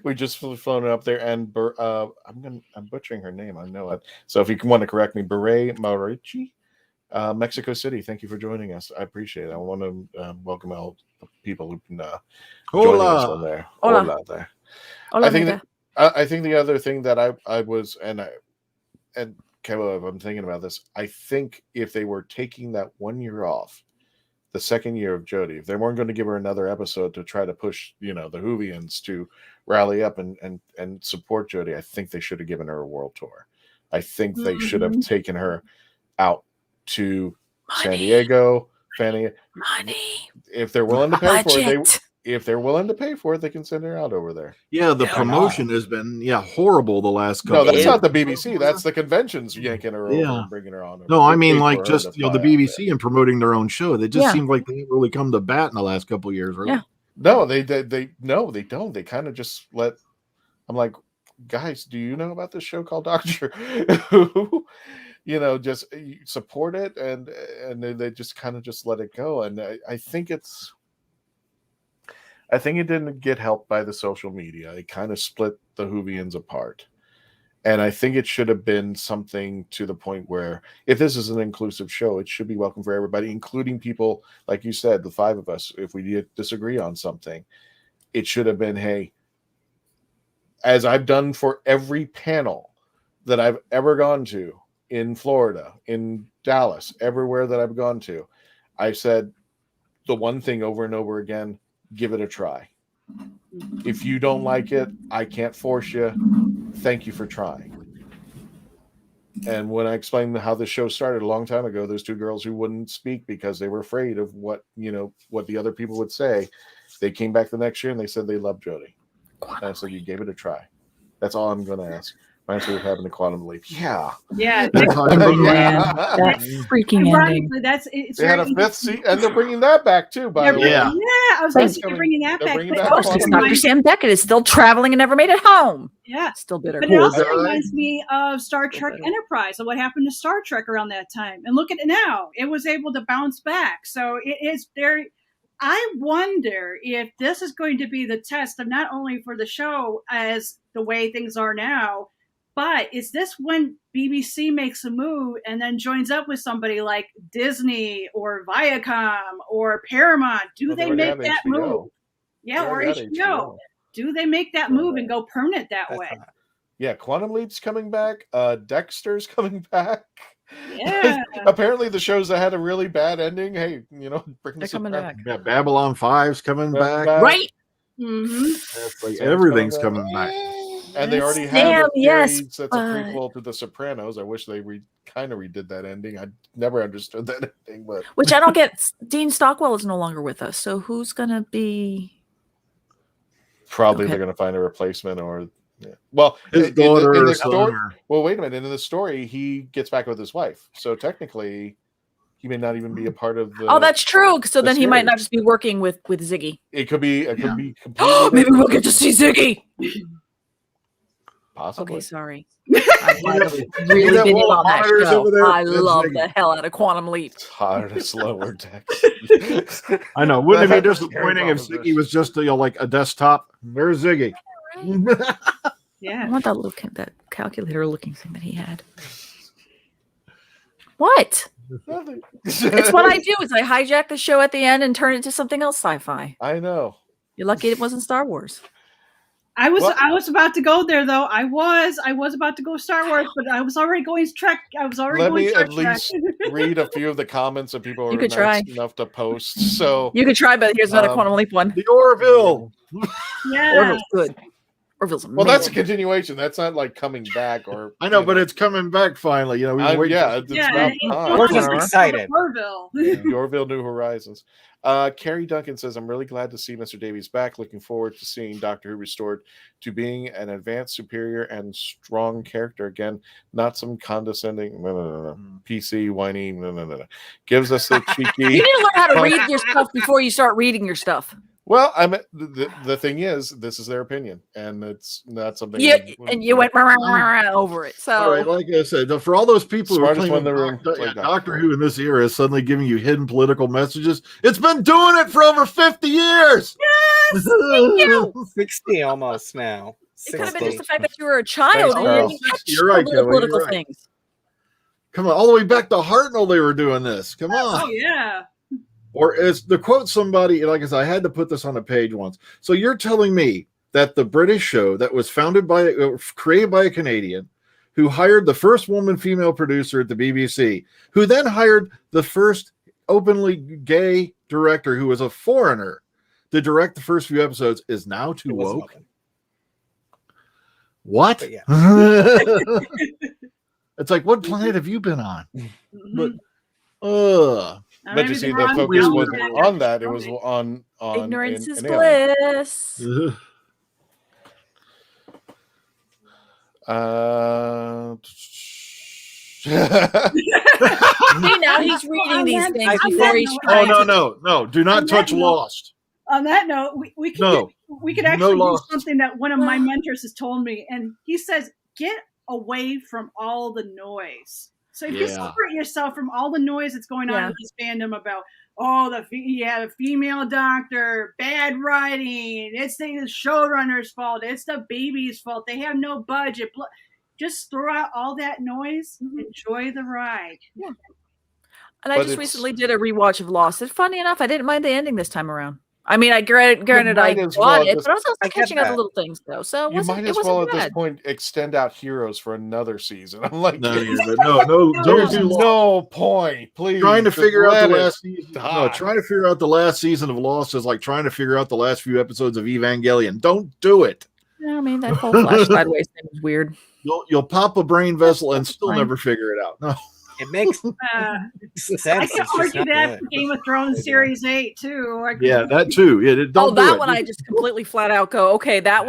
We just flown her up there, and I'm butchering her name. I know it. So if you want to correct me, Beret Maurici, Mexico City. Thank you for joining us. I appreciate it. I want to welcome all the people who can join us on there. Hola there. Hola, I think the other thing that I was, and Caleb, I'm thinking about this. I think if they were taking that 1 year off, the second year of Jodie, if they weren't going to give her another episode to try to push, the Whovians to rally up and support Jodie, I think they should have given her a world tour. I think they should have taken her out to San Diego, Fanny. If they're willing to pay for it, if they're willing to pay for it, they can send her out over there. Yeah, the promotion has been horrible the last couple. No, that's not the BBC. That's the conventions yanking her over and bringing her on. No, I mean like just the BBC and promoting their own show. They just seemed like they didn't really come to bat in the last couple of years. Really. Yeah. No, they don't. They kind of just let. I'm like, guys, do you know about this show called Doctor Who? Just support it, and they just kind of just let it go. And I think it didn't get helped by the social media. It kind of split the Whovians apart. And I think it should have been something to the point where if this is an inclusive show, it should be welcome for everybody, including people, like you said, the five of us. If we disagree on something, it should have been, hey, as I've done for every panel that I've ever gone to in Florida, in Dallas, everywhere that I've gone to, I said the one thing over and over again: give it a try. If you don't like it, I can't force you. Thank you for trying. And when I explained how the show started a long time ago, those two girls who wouldn't speak because they were afraid of what the other people would say, they came back the next year and they said they loved Jodie. And I said, you gave it a try. That's all I'm going to ask. Reminds me of having a quantum leap. Yeah. Yeah. That freaking ending. They had a fifth seat, and they're bringing that back too. By the way, yeah, I was going to say they're bringing that back. Dr. Sam Beckett is still traveling and never made it home. Yeah, still bitter. But it also reminds me of Star Trek Enterprise and what happened to Star Trek around that time. And look at it now; it was able to bounce back. So it is there. I wonder if this is going to be the test of not only for the show as the way things are now, But is this when BBC makes a move and then joins up with somebody like Disney or Viacom or Paramount? Do they make that move? Yeah, or HBO. Do they make that move and go permanent that way? Yeah, Quantum Leap's coming back. Dexter's coming back. Yeah. Apparently, the shows that had a really bad ending, hey, bring They're coming back. Yeah, Babylon 5's coming back. Right. Mm-hmm. Like everything's coming back. And they already have a series that's a prequel to The Sopranos. I wish they kind of redid that ending. I never understood that ending, but which I don't get. Dean Stockwell is no longer with us, so who's gonna be? Probably they're gonna find a replacement, or well, his daughter in or the son. story. Well, wait a minute. In the story, he gets back with his wife, so technically, he may not even be a part of the. Oh, that's true. So then he might not just be working with Ziggy. It could be. It could be completely. Maybe we'll get to see Ziggy. Possibly. Okay, sorry. I really been in on that show. I love the hell out of Quantum Leap. TARDIS lower deck. I know. Wouldn't it be disappointing if Ziggy was just like a desktop? There's Ziggy. Yeah. I want that calculator looking thing that he had. What? Nothing. It's what I do. Is I hijack the show at the end and turn it into something else sci-fi. I know. You're lucky it wasn't Star Wars. I was about to go there though. I was about to go Star Wars, but I was already going Trek. Let me at least read a few of the comments that people are nice enough to post. So you could try, but here's another Quantum Leap one. The Orville. Yeah. Orville's good. Orville's amazing. Well, that's a continuation. That's not like coming back, or I know, but it's coming back finally. It's we're just excited. Orville. Orville New Horizons. Carrie Duncan says, I'm really glad to see Mr. Davies back. Looking forward to seeing Doctor Who restored to being an advanced, superior, and strong character again. Not some condescending, PC, whiny, Gives us the cheeky. You need to learn how to read your stuff before you start reading your stuff. Well, the thing is, this is their opinion, and it's not something. And you went over it. So, all right, like I said, for all those people who are claiming Doctor Who in this era is suddenly giving you hidden political messages, it's been doing it for over 50 years. Yes, thank you. 60 almost now. It could have been just the fact that you were a child and you didn't catch you're right, Kelly, political things. Come on, all the way back to Hartnell, they were doing this. Come on. Oh yeah. Or as to quote somebody, like I said, I had to put this on a page once. So you're telling me that the British show that was created by a Canadian who hired the first female producer at the BBC, who then hired the first openly gay director who was a foreigner to direct the first few episodes, is now too woke? What? Yeah. It's like, what planet have you been on? But But you see, the focus wasn't on that; it was on ignorance is bliss. See, now he's reading these things before he's trying. No! Do not touch Lost. On that note, we could actually do something that one of my mentors has told me, and he says, "Get away from all the noise." So if you separate yourself from all the noise that's going on in this fandom about, the female doctor, bad writing, it's the showrunner's fault, it's the baby's fault, they have no budget. Just throw out all that noise, enjoy the ride. Yeah. And I just recently did a rewatch of Lost. And funny enough, I didn't mind the ending this time around. I mean, granted, I got it, but I was also catching up the little things, though. So you might as well at this point extend out Heroes for another season. I'm like, no, there's no point. Please, trying to figure out the last season. No, trying to figure out the last season of Lost is like trying to figure out the last few episodes of Evangelion. Don't do it. Yeah, I mean, that whole Flash sideways thing was weird. You'll pop a brain vessel and still never figure it out. No. It makes sense. I can argue that for Game of Thrones Series 8 too. That too. Yeah, that one I just completely flat out go, okay, that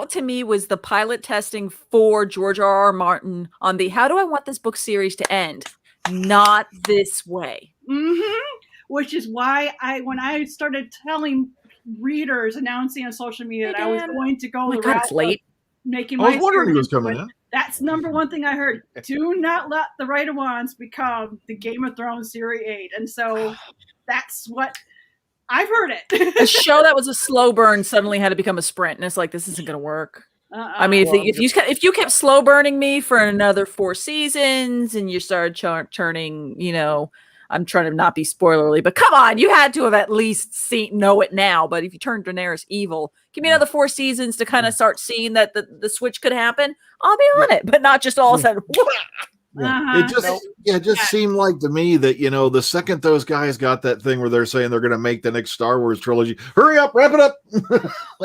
to me was the pilot testing for George R.R. Martin on the how do I want this book series to end? Not this way. Mm-hmm. Which is why when I started telling readers, announcing on social media that I was going to go the route of making my I was wondering who was coming in. That's number one thing I heard. Do not let the Writer Wands become the Game of Thrones Series 8. And so that's what I've heard it. A show that was a slow burn suddenly had to become a sprint. And it's like, this isn't going to work. I mean, if you kept slow burning me for another 4 seasons and you started churning, I'm trying to not be spoilerly, but come on, you had to have at least know it now. But if you turn Daenerys evil, give me another 4 seasons to kind of start seeing that the switch could happen. I'll be on it, but not just all of a sudden. It just seemed like to me that the second those guys got that thing where they're saying they're going to make the next Star Wars trilogy, hurry up, wrap it up.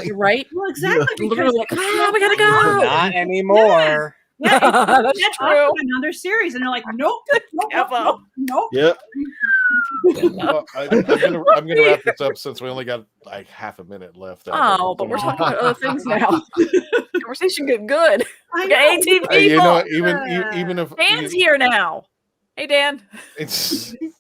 You're right. Well, exactly. Because we gotta go. Not anymore. Yeah, that's true. Another series, and they're like, nope. Yep. Well, I'm gonna wrap this up since we only got like half a minute left. But we're talking about other things now. Conversation get good. I got 18 people. Even if Dan's here now. Hey, Dan. See,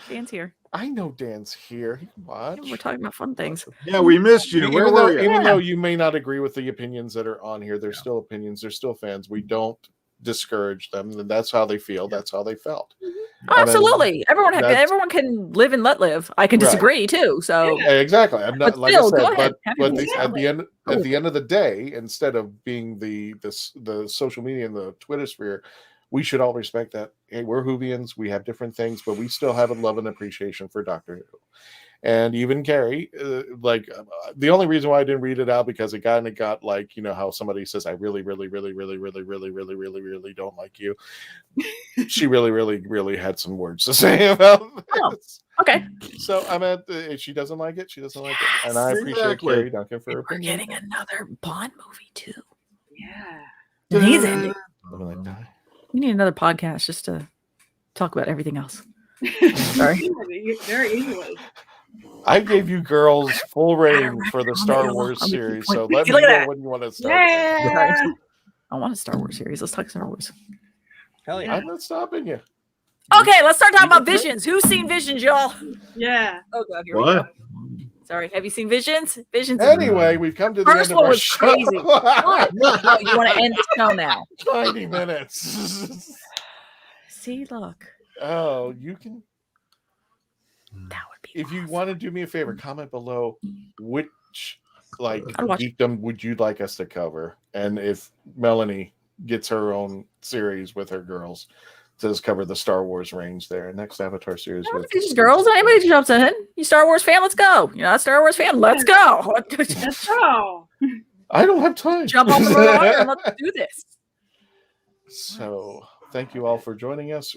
Dan's here. I know Dan's here. He can watch. We're talking about fun things. Yeah, we missed you. Where were you? Even though you may not agree with the opinions that are on here, there's still opinions. There's still fans. We don't discourage them. And that's how they feel. That's how they felt. Oh, absolutely. Everyone can live and let live. I can disagree too. So exactly. I'm not, like still, I said, but at the end of the day, instead of being the social media and the Twitter sphere, we should all respect that. Hey, we're Whovians. We have different things, but we still have a love and appreciation for Doctor Who. And even Carrie, the only reason why I didn't read it out because it got like, how somebody says, I really, really, really, really, really, really, really, really, really don't like you. She really, really, really had some words to say about this. Okay. So if she doesn't like it, she doesn't like it. And I appreciate Carrie Duncan for her opinion. We're getting another Bond movie too. Yeah. He's ending. We need another podcast just to talk about everything else. Sorry. Very easily. I gave you girls full reign for the Star Wars series, so let me know when you want to start. Yeah. I want a Star Wars series. Let's talk Star Wars. Hell yeah. I'm not stopping you. Okay, let's start talking about Visions. Who's seen Visions, y'all? Yeah. Oh, God. Here we go. Sorry. Have you seen Visions? Visions. Anyway, we've come to the first end of one our was show. crazy. What? Oh, you want to end the show now? 20 minutes. See, look. Oh, you can. That would be. If you want to do me a favor, comment below which I'd watch geekdom would you like us to cover, and if Melanie gets her own series with her girls, does cover the Star Wars range there. Next Avatar series with these girls. Anybody jumps in. You Star Wars fan? Let's go. You're not a Star Wars fan? Let's go. Let's go. I don't have time. Jump on the road and let's do this. So thank you all for joining us.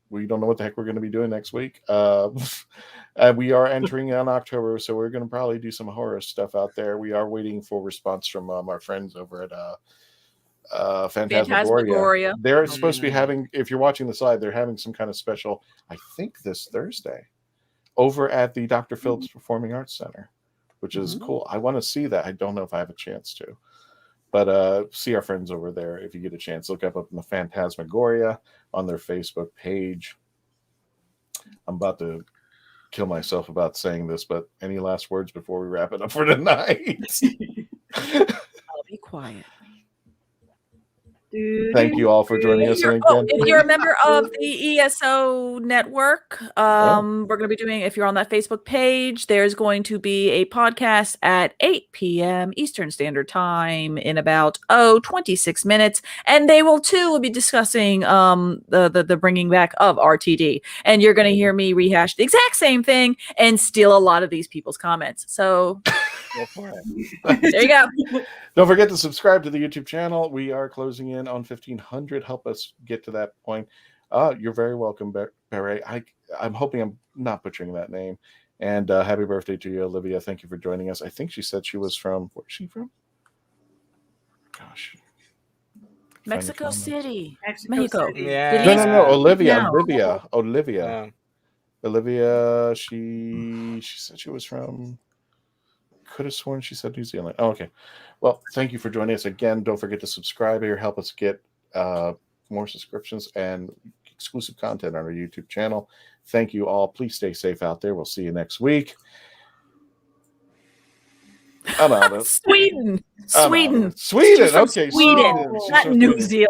We don't know what the heck we're going to be doing next week. We are entering on October, so we're going to probably do some horror stuff out there. We are waiting for response from our friends over at Phantasmagoria. They're supposed to be having, if you're watching this live, they're having some kind of special, I think this Thursday, over at the Dr. Phillips Performing Arts Center, which is cool. I want to see that. I don't know if I have a chance to. But see our friends over there if you get a chance. Look up in the Phantasmagoria on their Facebook page. I'm about to kill myself about saying this, but any last words before we wrap it up for tonight? I'll be quiet. Thank you all for joining us again. If you're a member of the ESO network, we're going to be doing, if you're on that Facebook page, there's going to be a podcast at 8 p.m. Eastern Standard Time in about 26 minutes. And they will be discussing the bringing back of RTD. And you're going to hear me rehash the exact same thing and steal a lot of these people's comments. So go for it. There you go. Don't forget to subscribe to the YouTube channel. We are closing in on 1,500. Help us get to that point. You're very welcome, Beret. I'm hoping I'm not butchering that name. And happy birthday to you, Olivia. Thank you for joining us. I think she said she was from, where's she from? Gosh. Mexico City. Mexico. Yeah. No. Olivia. No. Olivia. Olivia, she said she was from, could have sworn she said New Zealand. Oh, okay. Well, thank you for joining us again. Don't forget to subscribe here. Help us get more subscriptions and exclusive content on our YouTube channel. Thank you all. Please stay safe out there. We'll see you next week. I'm out of Sweden. Okay. Sweden. Not New Zealand.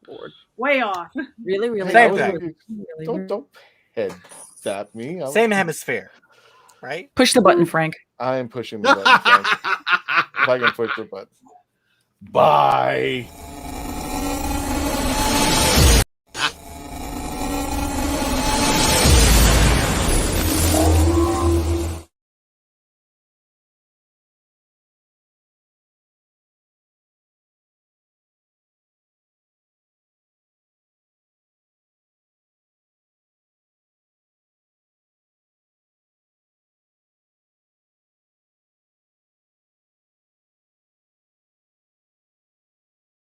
Lord. Way off. Really? Same thing. Don't head that me. Same hemisphere, right? Push the button, Frank. I am pushing the button, Frank. if I can push the button. Bye.